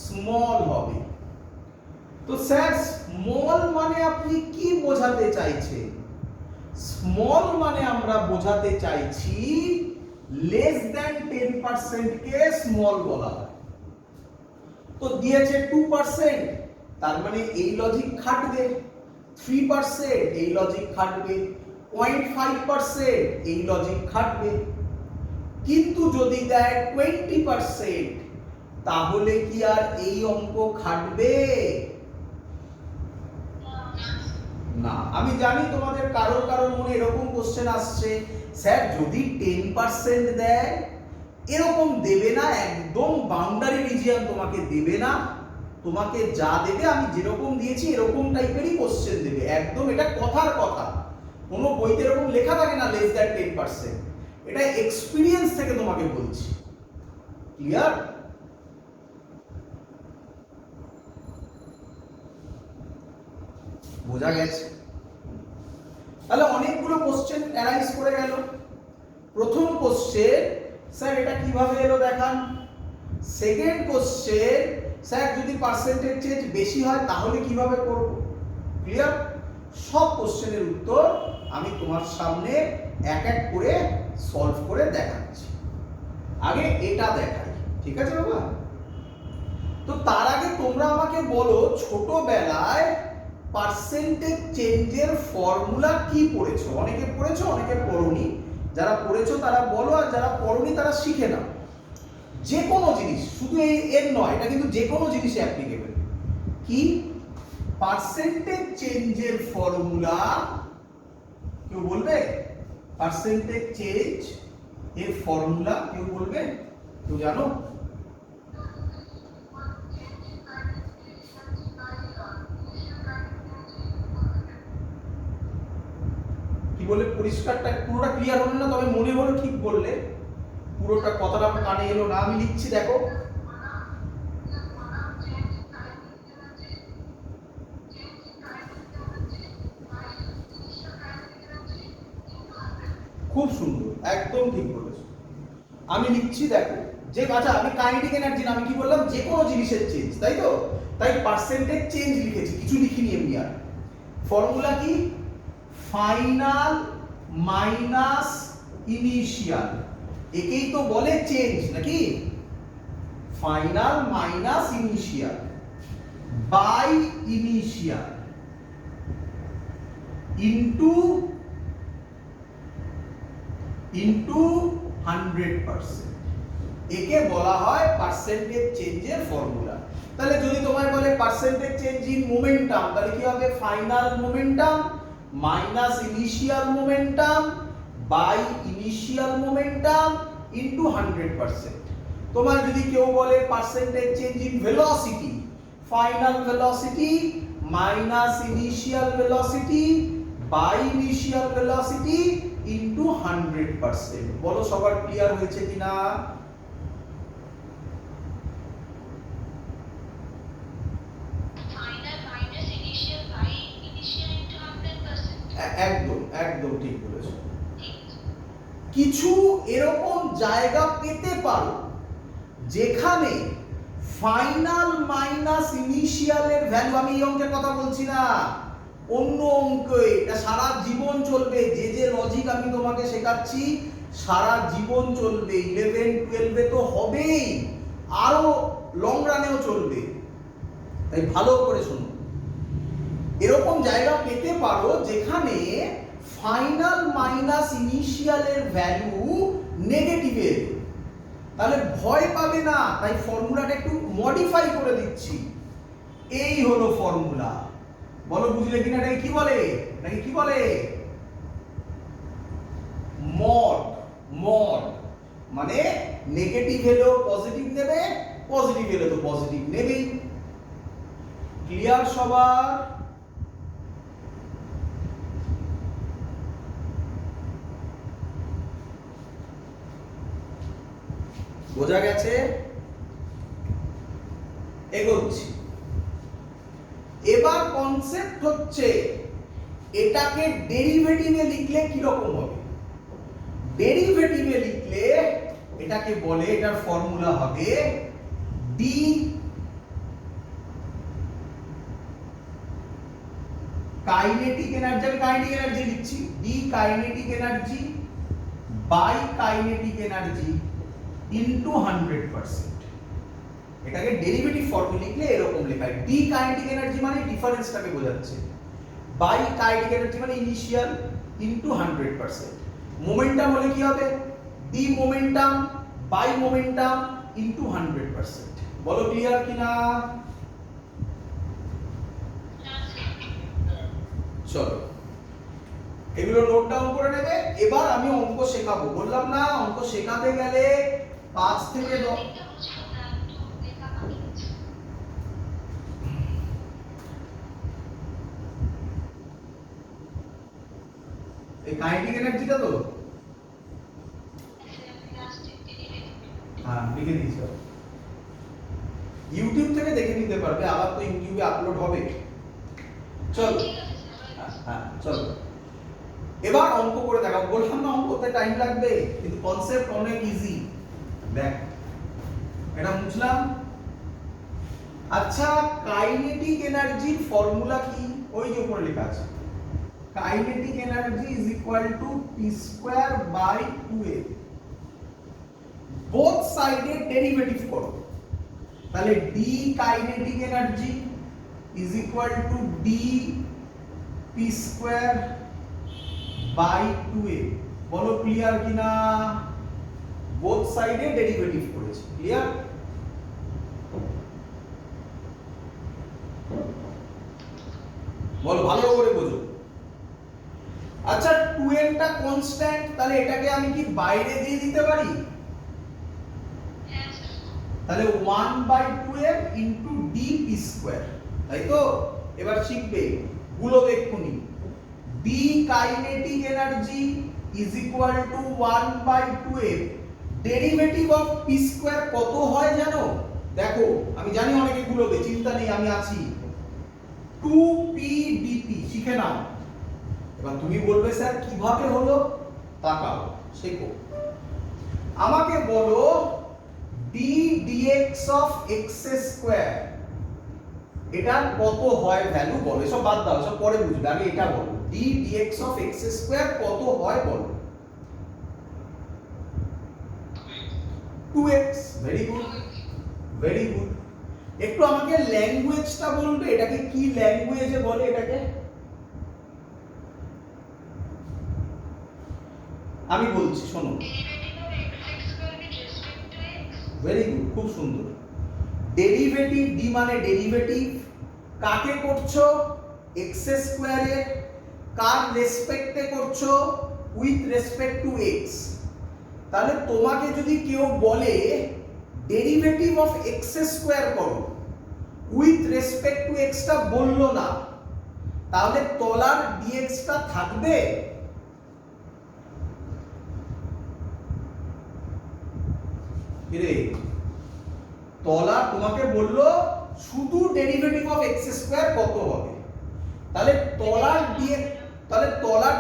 স্মল হবে। তো স্যার স্মল মানে আপনি কি বোঝাতে চাইছেন? স্মল মানে আমরা বোঝাতে চাইছি লেস দ্যান 10% কে স্মল বলা হয়। তো দিয়েছে 2%, তার মানে এই লজিক খাটবে। 3% এই লজিক খাটবে। 0.5% এই লজিক খাটবে। কিন্তু যদি দেয় 20%, তাহলে কি আর এই অঙ্ক খাটবে না? আমি জানি তোমাদের কারোর মনে এরকম কোশ্চেন আসছে, স্যার যদি 10% দেয়, এরকম দেবে না, একদম বাউন্ডারি রিজিয়ন তোমাকে দেবে না। তোমাকে যা দেবে আমি যেরকম দিয়েছি এরকম টাইপেরই কোশ্চেন দেবে, একদম। এটা কথার কথা, কোনো বইতে এরকম লেখা থাকে না লেস দ্যান 10%। এটা এক্সপেরিয়েন্স থেকে তোমাকে বলছি। ক্লিয়ার? বোঝা গেছে? তাহলে অনেকগুলো কোশ্চেন অ্যারাইজ করে গেল। প্রথম কোশ্চেন, স্যার এটা কিভাবে এলো দেখান। সেকেন্ড কোশ্চেন, স্যার যদি পার্সেন্টেজ চেঞ্জ বেশি হয় তাহলে কিভাবে করব? ক্লিয়ার? সব কোশ্চেনের উত্তর আমি তোমার সামনে এক এক করে সলভ করে দেখাচ্ছি। আগে এটা দেখাই, ঠিক আছে বাবা? তো তার আগে তোমরা আমাকে বলো, ছোটবেলায় পার্সেন্টেজ চেঞ্জের ফর্মুলা কি পড়েছো? অনেকে পড়েছো, অনেকে পড়োনি। যারা পড়েছো তারা বলো, আর যারা পড়োনি তারা শিখে নাও। যে কোনো জিনিস, শুধু এর নয়, এটা কিন্তু যে কোনো জিনিসে অ্যাপ্লিকেবল। কি পার্সেন্টেজ চেঞ্জের ফর্মুলা কেউ বলবে? পার্সেন্টেজ চেঞ্জ এর ফর্মুলা কেউ বলবে? কেউ জানো? কি বলে? পরিষ্কারটা পুরোটা ক্লিয়ার হলো না, তবে মনে হলো ঠিক বললে। পুরোটা কথাটা আমার কানে এলো না, আমি লিখছি দেখো। খুব সুন্দর, একদম ঠিক বলেছো। আমি লিখছি দেখো, যে আচ্ছা আমি কাইনেটিক এনার্জি না, আমি কি বললাম? যে কোনো জিনিসের চেঞ্জ, তাই তো? তাই পার্সেন্টেজ চেঞ্জ লিখেছি, কিছু লিখিনি এমনি। আর ফর্মুলা কি? Final minus initial. একেই তো বলে চেঞ্জ নাকি, final minus initial by initial into 100%, একে বলা হয় পার্সেন্টেজ চেঞ্জের ফর্মুলা। তাহলে যদি তোমায় বলে পার্সেন্টেজ চেঞ্জ ইন মোমেন্টাম, তাহলে কি হবে, final momentum minus initial momentum by initial momentum into 100%। তোমায় যদি কেউ বলে percentage change in velocity, final velocity minus initial velocity by initial velocity into 100%। বলো সবার ক্লিয়ার হয়েছে কিনা? একদম একদম ঠিক বলেছো। কিছু এরকম জায়গা পেতে পারো যেখানে ফাইনাল মাইনাস ইনিশিয়ালের ভ্যালু, আমি এই অঙ্কের কথা বলছি না, অন্য অঙ্ক, এটা সারা জীবন চলবে, যে যে লজিক আমি তোমাকে শেখাচ্ছি সারা জীবন চলবে, 11 12 তো হবেই, আরো লং রানেও চলবে, তাই ভালো করে শোনো। এরকম জায়গা পেতে পারো যেখানে ফাইনাল মাইনাস ইনিশিয়ালের ভ্যালু নেগেটিভে, তাহলে ভয় পাবে না, তাই ফর্মুলাটা একটু মডিফাই করে দিচ্ছি। এই হলো ফর্মুলা, বলো বুঝলে কিনা? এটাকে কি বলে? এটাকে কি বলে? মড। মড মানে নেগেটিভ হলেও পজিটিভ নেবে, পজিটিভ হলে তো পজিটিভ নেবেই। ক্লিয়ার সবার? বোঝা গেছে? এগোচ্ছি। এবার কনসেপ্ট হচ্ছে এটাকে ডেরিভেটিভে লিখলে কি রকম হবে। ডেরিভেটিভে লিখলে এটাকে বলে, এটার ফর্মুলা হবে ডি কাইনেটিক এনার্জি, আমি কাইনেটিক এনার্জি লিখছি, d kinetic energy by kinetic energy into 100%। এটাকে ডেরিভেটিভ ফর্মে লিখলে এরকম লেখা হয়, ডি কাইনেটিক এনার্জি মানে ডিফারেন্সটাকে বোঝাচ্ছে, বাই কাইনেটিক এনার্জি মানে ইনিশিয়াল ইনটু 100%। মোমেন্টাম হলে কি হবে, d momentum by momentum into 100%। বলো ক্লিয়ার কিনা? চলো এগুলো নোট ডাউন করে নেবে। এবার আমি অঙ্ক শেখাবো, বললাম না অঙ্ক শেখাতে গেলে 5 থেকে 10। এই কাইনেটিক এনার্জিটা তো হ্যাঁ লিখে দিয়েছি, ইউটিউব থেকে দেখে নিতে পারবে, আবার তো ইউটিউবে আপলোড হবে। চলো হ্যাঁ চলো এবার অঙ্ক করে দেখাবো। বললাম না অঙ্ক করতে টাইম লাগবে, কিন্তু কনসেপ্ট অনেক ইজি। দেখ এটা মুছলাম। আচ্ছা কাইনেটিক এনার্জির ফর্মুলা কি? ওই যে উপরে লেখা আছে, kinetic energy is equal to p square by 2a। Both সাইডে ডেরিভেটিভ করো, তাহলে d kinetic energy is equal to d p square by 2a। বলো ক্লিয়ার কিনা? বোথ সাইডে ডেরিভেটিভ করেছি, ক্লিয়ার? বলো ভালো করে বোঝো। আচ্ছা 2m টা কনস্ট্যান্ট, তাহলে এটাকে আমি কি বাইরে দিয়ে দিতে পারি? তাহলে 1/2m into D p square, তাই তো? এবার শিখবে গুলো দেখুনি, the kinetic energy is equal to 1/2m, derivative of P square কত হয় জানো? দেখো আমি জানি অনেকে গুলোবে, চিন্তা নেই আমি আছি, 2p dt শিখে নাও। এবার তুমি বলবে স্যার কিভাবে হলো, তাকাও শেখো। আমাকে বলো d dx of x square এটা কত হয় ভ্যালু, বলো। এসব বাদ দাও, সব পরে বুঝবে, আগে এটা বলো, d dx of x square কত হয় বলো। 2x, very good, very good. একটু আমাকে ল্যাঙ্গুয়েজটা বলবে, এটাকে কি ল্যাঙ্গুয়েজে বলে এটাকে? আমি বলছি শোনো। ভেরি গুড, খুব সুন্দর। ডেরিভেটিভ, ডি মানে ডেরিভেটিভ, কাকে করছো? x স্কয়ারে। কার রেসপেক্টে করছো? With respect to x। তাহলে তোমাকে যদি কেউ বলে ডেরিভেটিভ অফ x স্কয়ার করো, উইথ রেসপেক্ট টু x টা বললো না, তাহলে তলার dx টা থাকবে? তলা তোমাকে বললো শুধু ডেরিভেটিভ অফ x স্কয়ার কত হবে, তাহলে তলার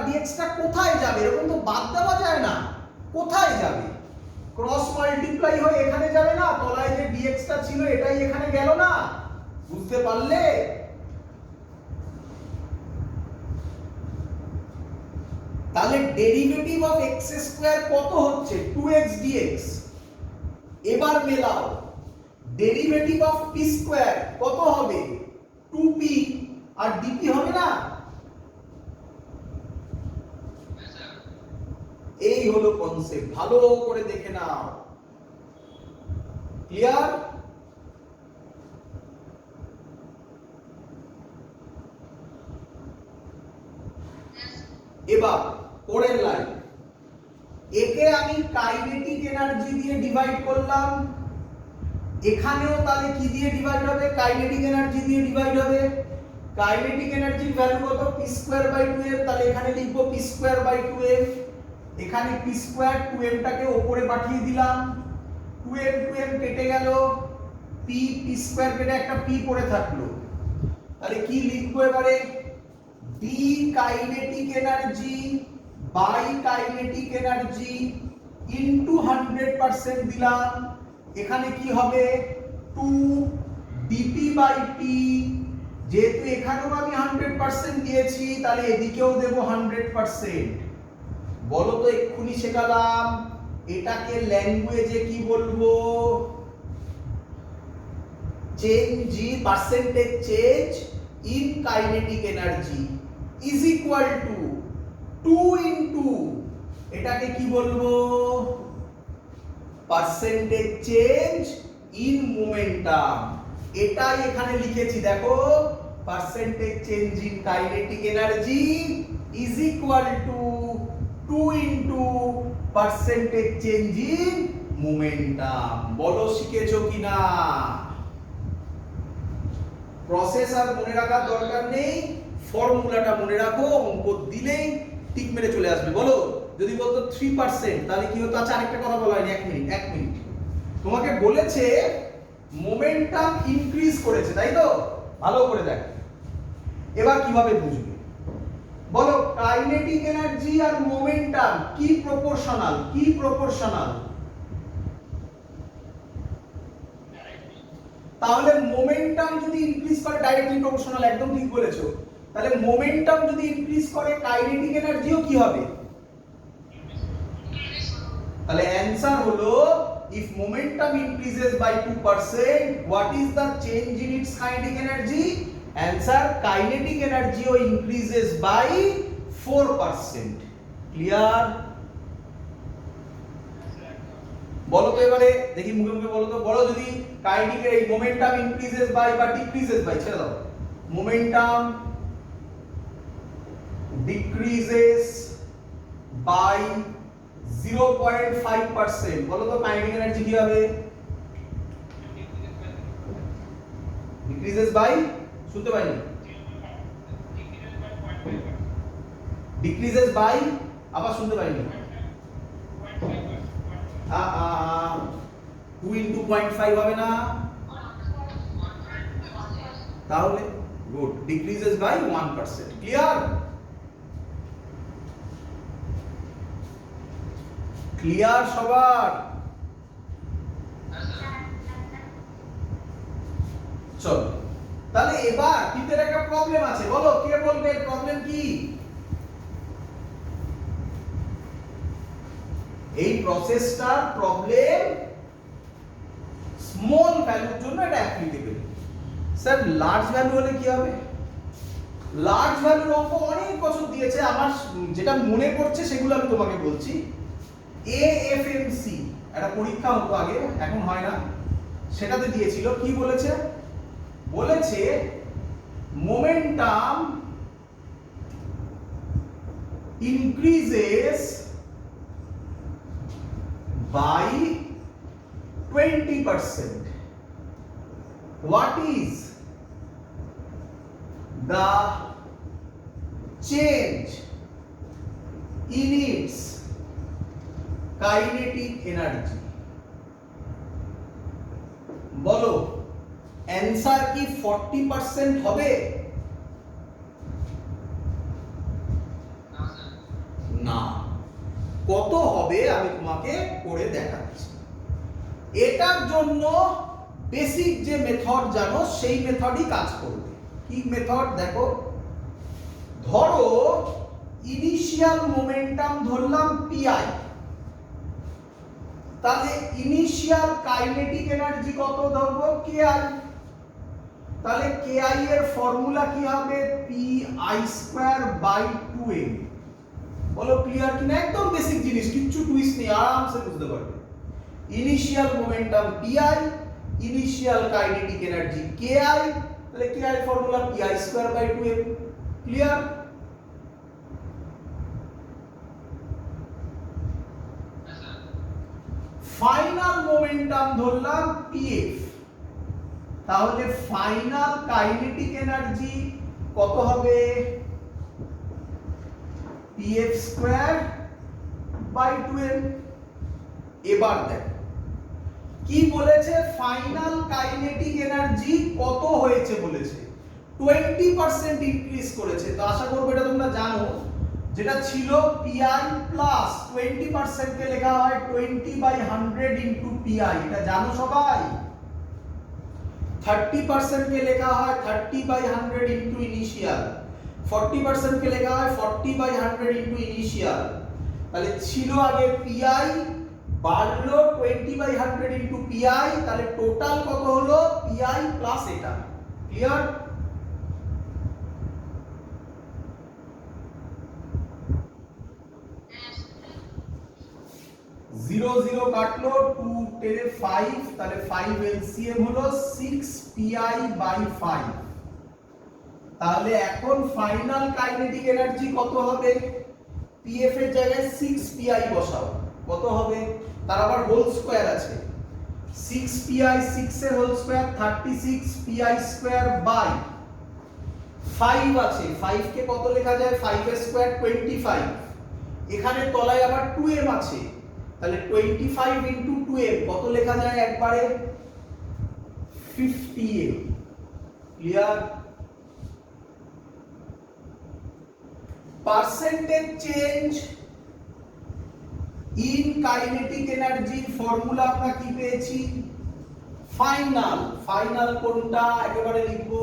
dx টা কোথায় যাবে? এরকম তো বাদ দেওয়া যায় না। কোথায় যাবে? ক্রস মাল্টিপ্লাই হয়ে এখানে যাবে না? তলায় যে dx টা ছিল এটাই এখানে গেল না? বুঝতে পারলে? তাহলে ডেরিভেটিভ অফ x স্কয়ার কত হচ্ছে? 2x dx। এবার মেলাও, ডেরিভেটিভ অফ p স্কয়ার কত হবে? 2p, আর dp হবে না? এই হলো কনসেপ্ট, ভালো করে দেখে নাও। ক্লিয়ার? এবার পরের লাইন, একে আমি কাইনেটিক এনার্জি দিয়ে ডিভাইড করলাম, এখানেও তাহলে কি দিয়ে ডিভাইড হবে? কাইনেটিক এনার্জি দিয়ে ডিভাইড হবে। কাইনেটিক এনার্জির ভ্যালু কত? p স্কয়ার বাই 2m, তাহলে এখানে লিখবো p স্কয়ার বাই 2m। এখানে p স্কয়ার 2m টাকে উপরে পাঠিয়ে দিলাম, 2m কেটে গেল, p স্কয়ার কেটে একটা p পড়ে থাকলো। তাহলে কি লিখবো এবারে? d kinetic energy by kinetic energy into 100% দিলাম। এখানে কি হবে? 2 dp বাই p, যেহেতু এখানেও আমি 100% দিয়েছি তাহলে এদিকেও দেব 100%। বলো তো, এক্ষুনি শেখালাম, এটাকে ল্যাঙ্গুয়েজে কি বলবো? Change, percentage change in kinetic energy is equal two 2 into, এটাকে কি বলবো? Percentage change in momentum. এটাই এখানে লিখেছি, দেখো, percentage change in kinetic energy is equal two 2 into percentage change in momentum. বলো শিখেছো কিনা? প্রসেস আর মনে রাখার দরকার নেই, ফর্মুলাটা মনে রাখো, অঙ্ক দিলেই টিক মেরে চলে আসবে। বলো, যদি বলতো 3% তাহলে কি হতো? আচ্ছা, আরেকটা কথা বলা হয়নি, এক মিনিট। তোমাকে বলেছে মোমেন্টাম ইনক্রিজ করেছে, তাই তো? ভালো করে দেখ, এবার কিভাবে বুঝবে? বলো, কাইনেটিক এনার্জি আর মোমেন্টাম কি প্রপোর্শনাল? কি প্রপোর্শনাল? তাহলে মোমেন্টাম যদি ইনক্রিজ করে ডাইরেক্টলি প্রপোর্শনাল, একদম ঠিক বলেছো। তাহলে মোমেন্টাম যদি ইনক্রিজ করে কাইনেটিক এনার্জিও কি হবে? তাহলে অ্যানসার হলো, if momentum increases by 2%, what is the change in its kinetic energy? Answer, kinetic energy increases by 4%. Clear? বলো তো এবারে, দেখি মুখে মুখে বলো তো, বলো যদি কাইনেটিক এই মোমেন্টাম ইনক্রিজেস বাই বা ডিক্রিজেস বাই, ছেড়ে দাও, মোমেন্টাম ডিক্রিজেস বাই 0.5%, বলো তো কাইনেটিক এনার্জি কি হবে? ডিক্রিজেস বাই, শুনতে পাইনি, ডিক্রিজেস বাই, আবার শুনতে পাইনি, 2 into 0.5 হবে না? তাহলে good, decreases by 1%। Clear? Clear সবার? চলো, তাহলে এবার কিতের একটা প্রবলেম আছে, বলো কে বলবে প্রবলেম কি? এই প্রসেসটার প্রবলেম ভ্যালুর জন্য এটা অ্যাপ্লিকেবল। স্যার লার্জ ভ্যালু হলে কি হবে? লার্জ ভ্যালুর অঙ্ক অনেক বছর দিয়েছে, আমার যেটা মনে পড়ছে সেগুলো আমি তোমাকে বলছি। এএফএমসি একটা পরীক্ষা হতো আগে, এখন হয় না, সেটাতে দিয়েছিল কি বলেছে? বলেছে momentum increases by 20%. What is the change in its kinetic energy? বলো অ্যান্সার কি 40% হবে? না। কত হবে আমি তোমাকে করে দেখাচ্ছি। এটার জন্য বেসিক যে মেথড জানো সেই মেথডই কাজ করবে। কি মেথড দেখো, ধরো ইনিশিয়াল মোমেন্টাম ধরলাম পিআই, তাহলে ইনিশিয়াল কাইনেটিক এনার্জি কত ধরবো? কেআই। তাহলে কেআই এর ফর্মুলা কি হবে? P i square by 2m। বলো ক্লিয়ার কিনা? একদম বেসিক জিনিস, কিচ্ছু টুইস্ট নেই, আরামসে বুঝতে পারবে। Initial momentum PI, initial kinetic energy KI, তাহলে KI formula PI square by 2m। Clear? Final momentum ধরলাম পিএফ, তাহলে ফাইনাল কাইনেটিক এনার্জি কত হবে? PF square by 2m। এবার দেখো কি বলেছে, ফাইনাল কাইনেটিক এনার্জি কত হয়েছে বলেছে, 20% ইনক্রিজ করেছে। তো আশা করব এটা তোমরা জানো, যেটা ছিল পিআই প্লাস 20% কে লেখা হয় 20/100 ইনটু পিআই, এটা জানো সবাই। 30% কে লেখা হয় 30/100 ইনটু ইনিশিয়াল, 40% কে লেখা হয় 40/100 ইনটু ইনিশিয়াল। তাহলে ছিল আগে পিআই, বাড়লো 20/100 ইনটু পিআই, তাহলে টোটাল কত হলো? পিআই প্লাস এটা। ক্লিয়ার? জিরো জিরো কাটলো, 2 10 এ 5, তাহলে 5 এলসিএম হলো 6 পিআই বাই 5। তাহলে এখন ফাইনাল কাইনেটিক এনার্জি কত হবে? পিএফ এর জায়গায় 6 পিআই বসাও, কত হবে? তার আবার হোল স্কয়ার আছে, 6 পিআই 6 এর whole square 36 PI square by 5 আছে, 5 কে কত লেখা যায়? 5 এর স্কয়ার 25। এখানে তলায় আবার 2m আছে, তাহলে 25 ইনটু 2m কত লেখা যায় একবারে? 50m। Clear? Percentage change in kinetic এনার্জির ফর্মুলা আমরা কি পেয়েছি? ফাইনাল। ফাইনাল কোনটা একেবারে লিখবো?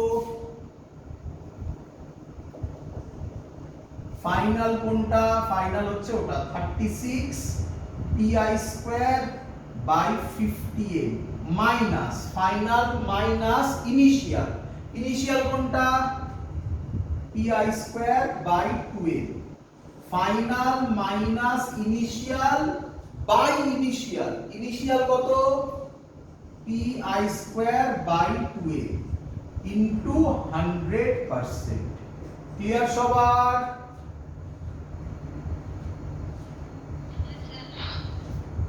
ফাইনাল কোনটা? ফাইনাল হচ্ছে ওটা 36 PI square by 50m minus final minus initial. Initial কোনটা? PI square by 2m। Final minus initial by initial. Initial কত? PI square by 2m into 100%। Clear সবার?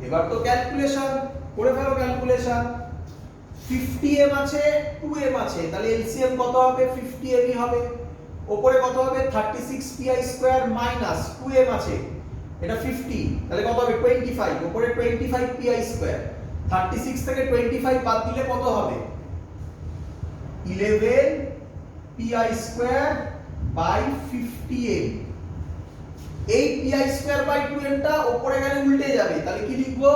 এবার তো ক্যালকুলেশন করে ফেলো। ক্যালকুলেশন 50m আছে 2m আছে, তাহলে এলসিএম কত হবে? 50m ই হবে। উপরে কত হবে? 36 পিআই স্কয়ার মাইনাস 2m আছে, এটা 50, তাহলে কত হবে? 25। উপরে 25 পিআই স্কয়ার, 36 থেকে 25 বাদ দিলে কত হবে? 11 পিআই স্কয়ার বাই 50m। এই পিআই স্কয়ার বাই 2m টা উপরে গেলে উল্টে যাবে, তাহলে কি লিখবো?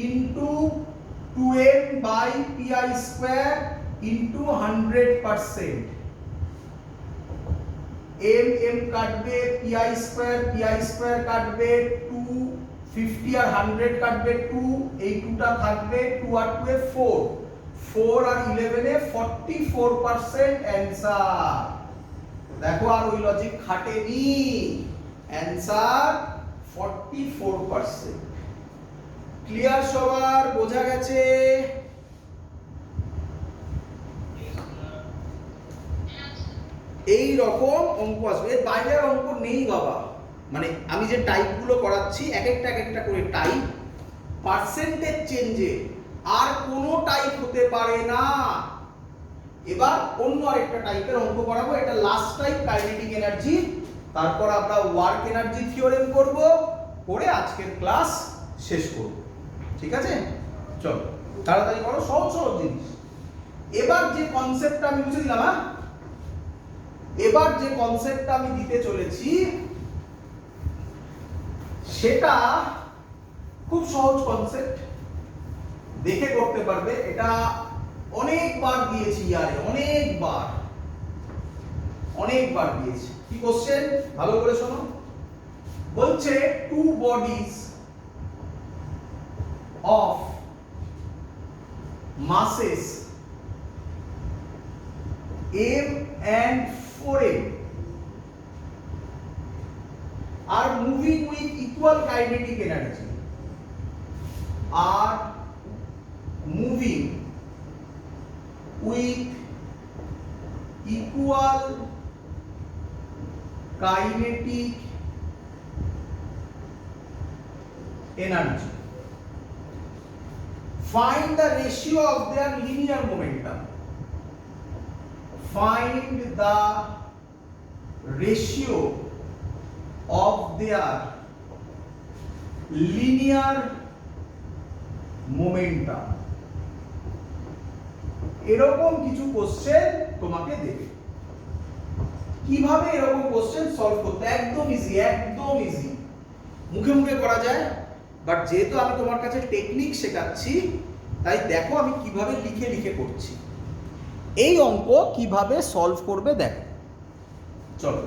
Into 2m by p i square into 100%। m m কাটবে, পিআই স্কয়ার কাটবে, 2 50 আর 100 কাটবে 2, এই 2টা থাকবে, 2 আর 2 এ 4, 4 আর 11 এ 44% অ্যানসার। দেখো আর ওই লজিক খাটেনি, অ্যানসার 44%। ক্লিয়ার সবার? বোঝা গেছে? এই রকম অঙ্ক আসবে, এর বাইরের অঙ্ক নেই বাবা। মানে আমি যে টাইপগুলো করাচ্ছি এক একটা করে টাইপ, পার্সেন্টেজ চেঞ্জে আর কোনো টাইপ হতে পারে না। এবার অন্য আরেকটা টাইপের অঙ্ক করাবো, এটা লাস্ট টাইপ কাইনেটিক এনার্জি, তারপর আমরা ওয়ার্ক এনার্জি থিওরেম করব, করে আজকের ক্লাস শেষ করব। ঠিক আছে? চলো তাড়াতাড়ি করো, সহজ সহজ জিনিস। এবার যে কনসেপ্টটা আমি বুঝে দিলাম, হ্যাঁ, এবার যে কনসেপ্টটা আমি দিতে চলেছি সেটা খুব সহজ কনসেপ্ট, দেখে করতে পারবে। এটা অনেকবার দিয়েছি ইয়ারে, অনেকবার দিয়েছি। কি কোশ্চেন ভালো করে শোনো। বলছে two bodies of masses m and 4m are moving with equal kinetic energy, are moving with equal kinetic energy. Find the ratio of their linear momentum. Find the ratio of their linear momentum. এরকম কিছু question তোমাকে দেবে। কিভাবে এরকম question solve করতে? একদম easy, মুখে মুখে করা যায়, বাট যেহেতু আমি তোমার কাছে টেকনিক শেখাচ্ছি তাই দেখো আমি কিভাবে লিখে লিখে করছি। এই অঙ্ক কিভাবে সলভ করবে দেখো। চলো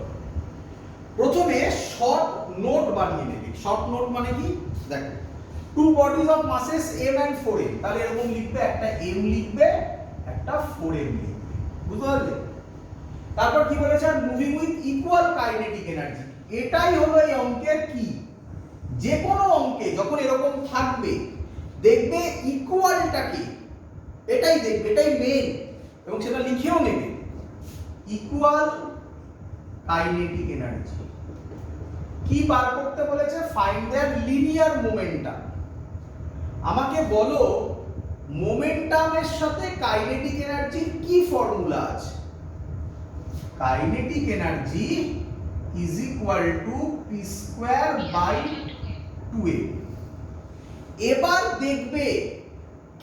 প্রথমে শর্ট নোট বানিয়ে নেবে। শর্ট নোট মানে কি? দেখো two bodies of masses m and 4m, তাহলে এরকম লিখবে, একটা m লিখবে, একটা 4m লিখবে। বুঝতে পারলে? তারপর কি বলেছে? Moving with equal kinetic energy. এটাই হলো এই অঙ্কের কি। যে কোনো অঙ্কে যখন এরকম থাকবে দেখবে ইকুয়ালটা কি, এটাই দেখবে, এটাই মেন, এবং সেটা লিখেও নেবে। ইকুয়াল কাইনেটিক এনার্জি কি বার করতে বলেছে? Find their linear momentum. আমাকে বলো মোমেন্টামের সাথে কাইনেটিক এনার্জির কি ফর্মুলা আছে? Kinetic energy is equal to p square by 2a। এবার দেখবে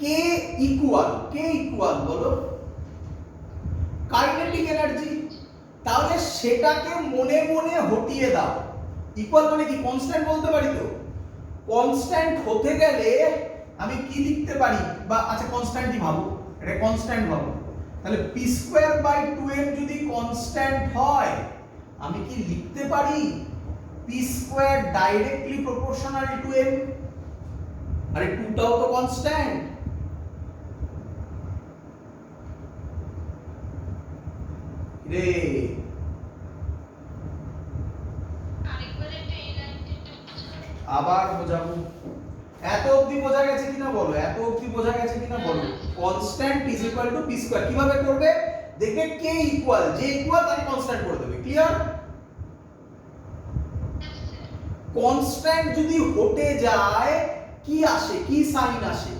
কে ইকুয়াল বলো কাইনেটিক এনার্জি, তাহলে সেটাকে মনে মনে হটিয়ে দাও। ইকুয়াল মানে কি? কনস্ট্যান্ট বলতে পারি তো। কনস্ট্যান্ট হতে গেলে আমি কি লিখতে পারি? বা আচ্ছা কনস্ট্যান্টই ভাবো, এটা কনস্ট্যান্ট ভাবো। তাহলে পি স্কয়ার বাই 2m যদি কনস্ট্যান্ট হয়, আমি কি লিখতে পারি P square directly proportional to m? আরে 2টাও তো কনস্ট্যান্ট। রে আবার বোঝাবো। এত অবধি বোঝা গেছে কিনা বলো? Constant is equal to p square. কিভাবে করবে? দেখবে কে ইকুয়াল, যে ইকুয়াল তাকে কনস্ট্যান্ট করে দেবে। ক্লিয়ার? কনস্ট্যান্ট যদি হটে যায় কি আসে, কি সাইন আসে?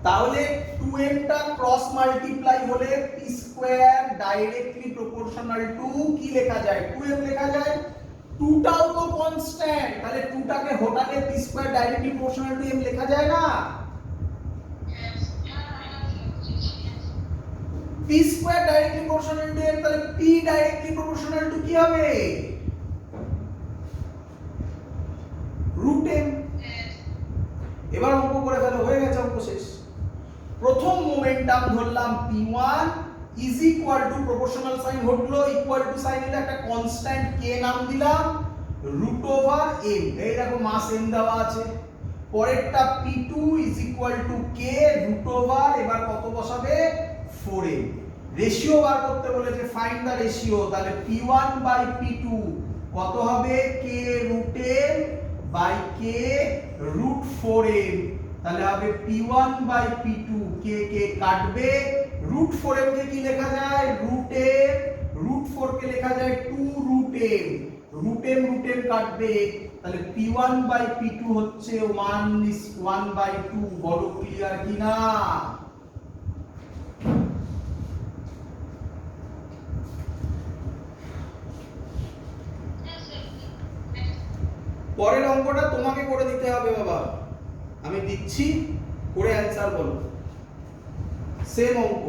তাহলে 2m টা ক্রস মাল্টিপ্লাই হলে P square directly proportional to কি লেখা যায়? 2m লেখা যায়। 2টাও তো কনস্ট্যান্ট, তাহলে 2টাকে হটালে P square directly proportional to m লেখা যায় না? P square directly proportional to m, তাহলে p ডাইরেক্টলি প্রপোর্শনাল টু কি হবে? √m। এবার অঙ্ক করে ফেলো, হয়ে গেছে অঙ্ক শেষ। প্রথম মোমেন্টাম ধরলাম p1 is equal to proportional sign হটলো, ইকুয়াল টু সাইন এলে একটা কনস্ট্যান্ট k নাম দিলাম √m। এই দেখো মাস m দেওয়া আছে। পরেরটা P2 is equal to K root over, এবার কত বসাবে 4m। রেশিও বার করতে বলেছে, ফাইন্ড দ্য রেশিও, তাহলে P1 বাই P2 কত হবে K root m by K root 4m, তাহলে হবে P1 বাই P2, K কে কাটবে, root 4m কে কি লেখা যায় root m, root 4 কে লেখা যায় 2 root m, root m কাটবে, তাহলে P1 বাই P2 হচ্ছে 1 বাই 2। বলো ক্লিয়ার কিনা? পরের অঙ্কটা তোমাকে করে দিতে হবে বাবা, আমি দিচ্ছি, করে অ্যানসার বলো। সেম অঙ্ক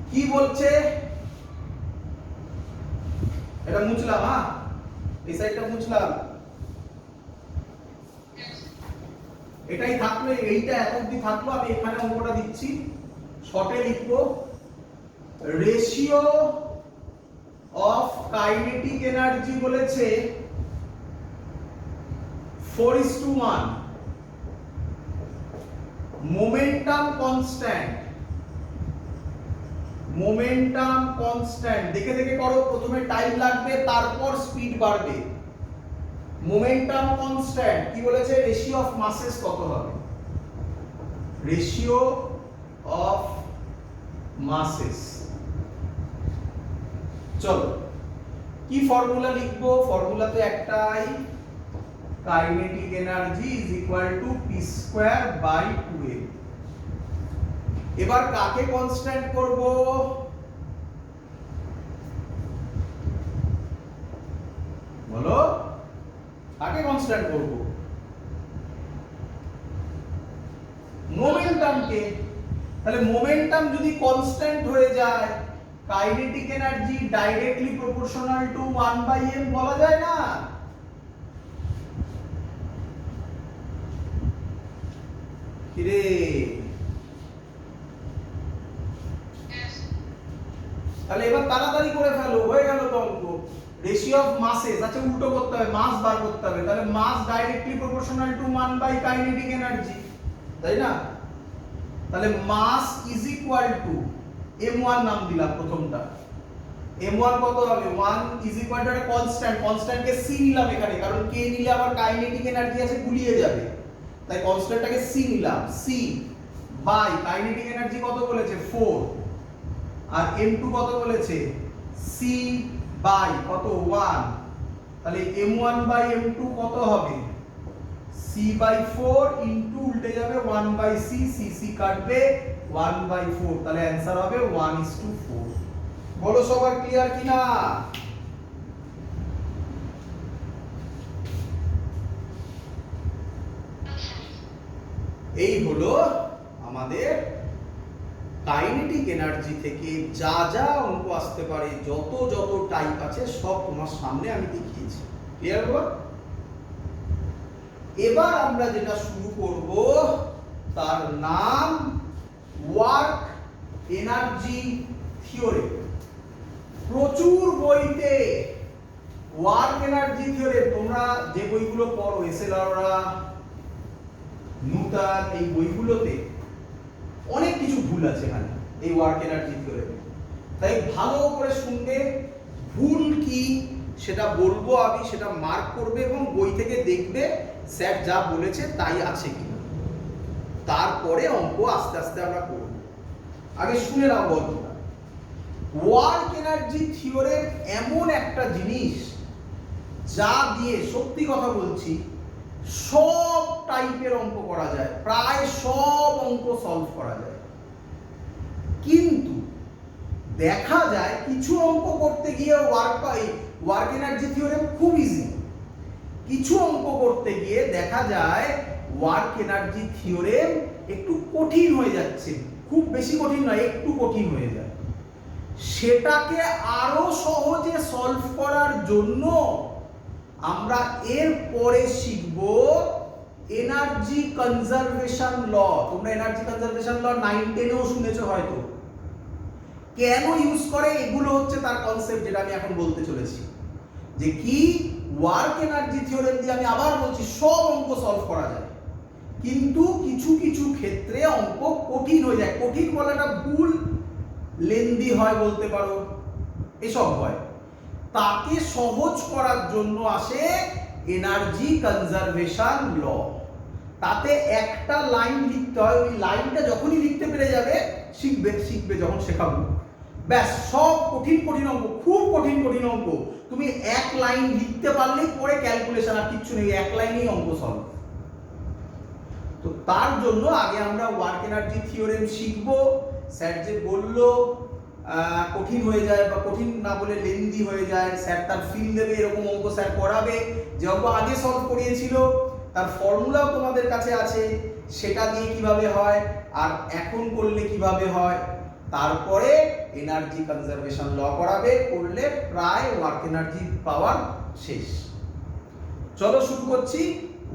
কি বলছে, এটা মুছলাম, হ্যাঁ এই সাইডটা মুছলাম, এটাই থাকলো, এইটা এত অবধি থাকলো, আমি এখানে অঙ্কটা দিচ্ছি, শর্টে লিখবো, রেশিও অফ কাইনেটিক এনার্জি বলেছে 4:1, মোমেন্টাম কনস্ট্যান্ট, দেখে দেখে করো, প্রথমে টাইম লাগবে তারপর স্পিড বাড়বে। মোমেন্টাম কনস্ট্যান্ট কি বলেছে, রেশিও অফ মাসেস কত হবে, রেশিও অফ মাসেস। চলো কি ফর্মুলা লিখবো, ফর্মুলা তো একটাই, kinetic energy is equal to p square by 2m। এবার কাকে কনস্ট্যান্ট করব, বলো কাকে কনস্ট্যান্ট করব, মোমেন্টামকে। তাহলে মোমেন্টাম যদি কনস্ট্যান্ট হয়ে যায়, kinetic energy directly proportional two 1/m বলা যায় না? কিরে তাহলে এবার তাড়াতাড়ি করে ফেলো, হয়ে গেল তো অঙ্ক। রেশিও অফ মাসেস, আচ্ছা উল্টো করতে হবে, মাস বার করতে হবে, তাহলে mass directly proportional to 1 by kinetic energy, তাই না? তাহলে much is equal two m1 নাম দিলাম প্রথমটা, m1 কত হবে 1 ইজ ইকুয়াল টু একটা কনস্ট্যান্ট, কনস্ট্যান্টকে c নিলাম এখানে, কারণ k নিলে আবার কাইনেটিক এনার্জি আছে গুলিয়ে যাবে, তাই কনস্ট্যান্টটাকে c নিলাম, c বাই কাইনেটিক এনার্জি কত বলেছে 4, আর m2 কত বলেছে c বাই কত 1, তাহলে m1 বাই m2 কত হবে c বাই 4 ইনটু উল্টে যাবে 1 বাই c, c কাটবে 1 বাই 4, তাহলে অ্যানসার হবে 1:4। বলো সবার ক্লিয়ার কিনা? এই হলো আমাদের কাইনেটিক এনার্জি থেকে যা যা অঙ্ক আসতে পারে, যত যত টাইপ আছে সব তোমার সামনে আমি দেখিয়েছি। ক্লিয়ার হলো? এবার আমরা যেটা শুরু করব তার নাম ওয়ার্ক এনার্জি থিওরেম। প্রচুর বইতে ওয়ার্ক এনার্জি থিওরেম, তোমরা যে বইগুলো পড়ো এসেলরা, নিউটন, এই বইগুলোতে অনেক কিছু ভুল আছে এখানে এই ওয়ার্ক এনার্জি থিওরেমে, তাই ভালো করে শুনবে, ভুল কি সেটা বলবো আমি, সেটা মার্ক করবে এবং বই থেকে দেখবে স্যার যা বলেছে তাই আছে কিনা, তারপরে অঙ্ক আস্তে আস্তে আমরা করব। আগে শুনে নাও গল্পটা। ওয়ার্ক এনার্জি থিওরেম এমন একটা জিনিস যা দিয়ে সত্যি কথা বলছি সব টাইপের অঙ্ক করা যায়, প্রায় সব অঙ্ক সলভ করা যায়, কিন্তু দেখা যায় কিছু অঙ্ক করতে গিয়ে ওয়ার্ক এনার্জি থিওরেম খুব ইজি, কিছু অঙ্ক করতে গিয়ে দেখা যায় ওয়ার্ক এনার্জি থিওরেম একটু কঠিন হয়ে যাচ্ছে, খুব বেশি কঠিন নয়, একটু কঠিন হয়ে যায়। সেটাকে আরো সহজে সলভ করার জন্য আমরা এর পরে শিখব এনার্জি কনজারভেশন ল। তোমরা এনার্জি কনজারভেশন ল 9-10 শুনেছো হয়তো, কেন ইউজ করে এগুলো হচ্ছে তার কনসেপ্ট, যেটা আমি এখন বলতে চলেছি, যে কি ওয়ার্ক এনার্জি থিওরেম দিয়ে আমি আবার বলছি সব অঙ্ক সলভ করা যায়। কিন্তু কিছু কিছু ক্ষেত্রে অঙ্ক কঠিন হয়ে যায়। কঠিন বলাটা ভুল, লেন্দি হয় বলতে পারো, এসব হয়। তাকে সহজ করার জন্য আসে এনার্জি কনজারভেশন ল। তাতে একটা লাইন লিখতে হয়, ওই লাইনটা যখনই লিখতে পেরে যাবে, শিখবে যখন শেখাবো, ব্যাস সব কঠিন কঠিন অঙ্ক, খুব কঠিন কঠিন অঙ্ক তুমি এক লাইন লিখতে পারলেই পরে ক্যালকুলেশন, আর কিচ্ছু নেই, এক লাইনেই অঙ্ক সলভ। তো তার জন্য আগে আমরা ওয়ার্ক এনার্জি থিওরেম শিখবো। স্যার যে বললো কঠিন হয়ে যায়, বা কঠিন না বলে লেন্দি হয়ে যায়, স্যার তার ফিল দেবে, এরকম অঙ্ক স্যার করাবে। যে অঙ্ক আগে সলভ করিয়েছিল তার ফর্মুলাও তোমাদের কাছে আছে, সেটা দিয়ে কিভাবে হয় আর এখন করলে কিভাবে হয়। তারপরে এনার্জি কনজারভেশন ল করাবে, করলে প্রায় ওয়ার্ক এনার্জি পাওয়ার শেষ। চলো শুরু করছি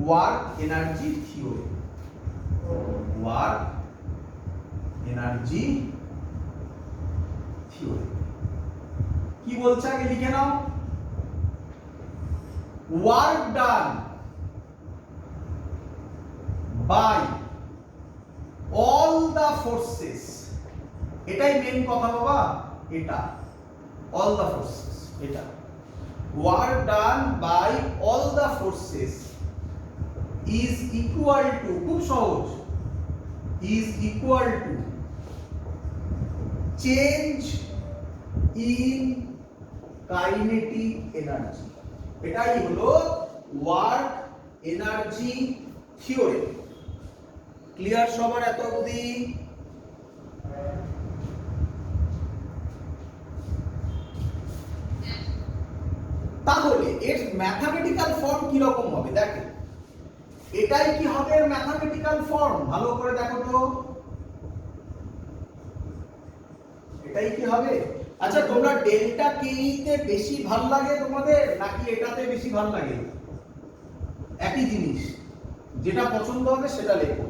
work energy theory. Work energy theory কি বলছে আগে লিখে নাও। Work done by all the forces, এটাই মেন কথা বাবা, এটা অল দা ফোর্সেস, এটা work done by all the forces is equal to, খুব সহজ, is equal to change in kinetic energy. এটাই হলো ওয়ার্ক এনার্জি থিওরি। ক্লিয়ার সবার এত অবধি? তাহলে এর ম্যাথমেটিক্যাল ফর্ম কি রকম হবে দেখো। এটাই কি হবে এর ম্যাথমেটিক্যাল ফর্ম? ভালো করে দেখো তো, এটাই কি হবে? আচ্ছা তোমরা ডেল্টা কে তে বেশি ভালো লাগে তোমাদের নাকি এটাতে বেশি ভালো লাগে? একই জিনিস, যেটা পছন্দ হবে সেটা লেখো।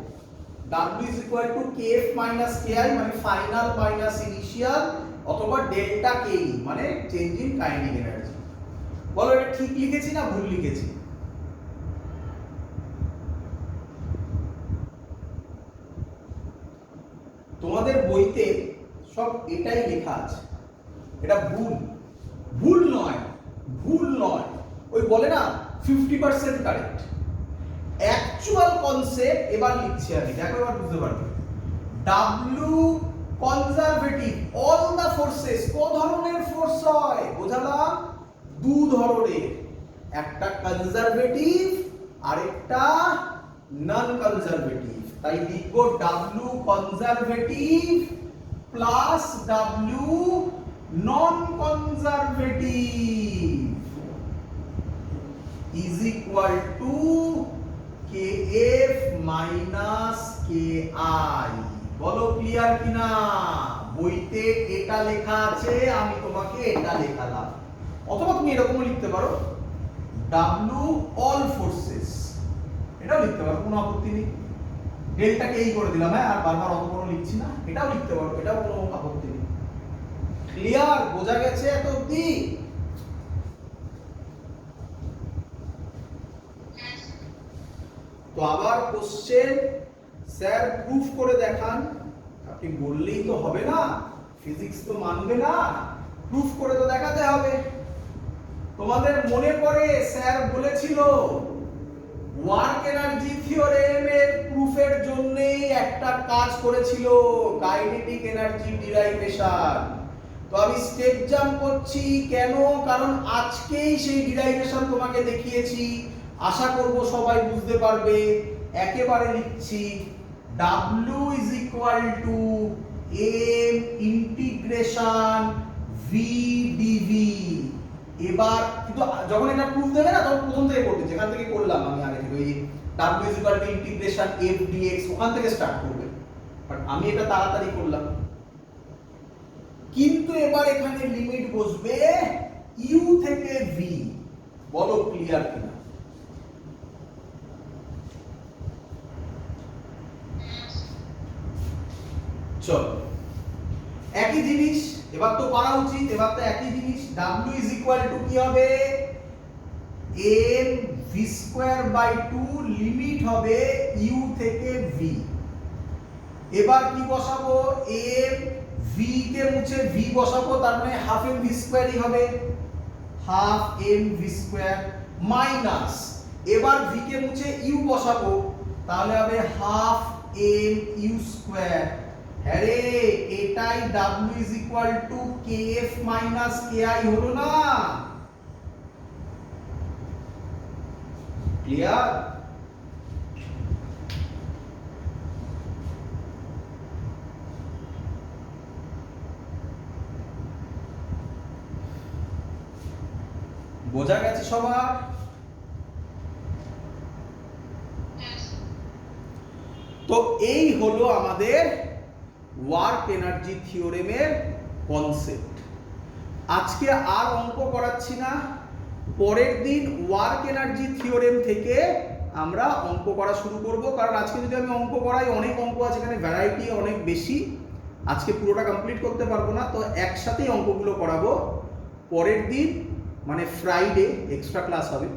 W is equal to kf minus ki মানে ফাইনাল মাইনাস ইনিশিয়াল, অথবা ডেল্টা কে মানে চেঞ্জ ইন কাইনেটিক এনার্জি। বলো এটা ঠিক লিখেছি না ভুল লিখেছি? তোমাদের বইতে সব এটাই লেখা আছে, এটা ভুল, ভুল নয়, ভুল নয়, ওই বলে না 50% কারেক্ট। অ্যাকচুয়াল কনসেপ্ট এবার লিখছি আমি, দেখো এবার বুঝতে পারবে। W conservative all the forces, ক ধরনের ফোর্স হয় বোঝালাম? দু ধরনের, একটা কনজারভেটিভ আর একটা নন কনজারভেটিভ। তাই লিখব W conservative plus W non conservative is equal to kf minus ki। বলো ক্লিয়ার কিনা? বইতে এটা লেখা আছে, আমি তোমাকে এটা লেখালাম। অথবা তুমি এরকমও লিখতে পারো W all forces, এটাও লিখতে পারো, কোনো আপত্তি নেই। ডেল্টাকে এই করে দিলাম, হ্যাঁ, আর বারবার অত বড় লিখছি না, এটাও লিখতে পারো, এটাও কোনো আপত্তি নেই। ক্লিয়ার? বোঝা গেছে এত অবধি? তো আবার কোশ্চেন, স্যার প্রুফ করে দেখান। আপনি বললেই তো হবে না, ফিজিক্স তো মানবে না, প্রুফ করে তো দেখাতে হবে। তোমাদের মনে পড়ে স্যার বলেছিল ওয়ার্ক এনার্জি থিওরেমের প্রুফের জন্যই একটা কাজ করেছিল, কাইনেটিক এনার্জি ডিরাইভেশন। তো আমি স্টেপ জাম্প করছি কেন? কারণ আজকেই সেই ডিরাইভেশন তোমাকে দেখিয়েছি, আশা করব সবাই বুঝতে পারবে। একেবারে লিখছি W is equal to m integration v dv। এবার কিন্তু যখন এটা প্রুফ দেবে না তখন প্রথম থেকে করবে, যেখান থেকে করলাম আমি আগে থেকে, ওই W is equal to integration f dx ওখান থেকে স্টার্ট করবে, বাট আমি এটা তাড়াতাড়ি করলাম। কিন্তু এবার এখানে লিমিট বসবে u থেকে v। বলো ক্লিয়ার কিনা? চলো একই জিনিস এবার তো পারা উচিত, এবার তো একই জিনিস। W is equal to কি হবে? m v v square by 2 limit হবে ইউ থেকে ভি। এবার কি বসাবো, এম ভি কে মুছে ভি বসাবো, তার মানে হাফ এম ভি স্কোয়ারই হবে, half M v square minus, এবার ভি কে মুছে ইউ বসাবো, তাহলে হবে হাফ এম ইউ স্কোয়ার। আরে এটাই W is equal two KF minus KI হলো না? ক্লিয়ার? বোঝা গেছে সবার? তো এই হলো আমাদের ওয়ার্ক এনার্জি থিওরেমের কনসেপ্ট। আজকে আর অঙ্ক করাচ্ছি না, পরের দিন ওয়ার্ক এনার্জি থিওরেম থেকে আমরা অঙ্ক করা শুরু করব, কারণ আজকে যদি আমি অঙ্ক করাই অনেক অঙ্ক আছে, এখানে ভ্যারাইটি অনেক বেশি, আজকে পুরোটা কমপ্লিট করতে পারবো না, তো একসাথেই অঙ্কগুলো করাবো। পরের দিন মানে ফ্রাইডে এক্সট্রা ক্লাস হবে,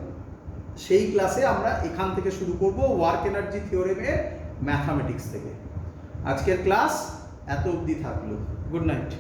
সেই ক্লাসে আমরা এখান থেকে শুরু করব ওয়ার্ক এনার্জি থিওরেমের ম্যাথামেটিক্স থেকে। আজকের ক্লাস এত অবধি থাকলো। Good night.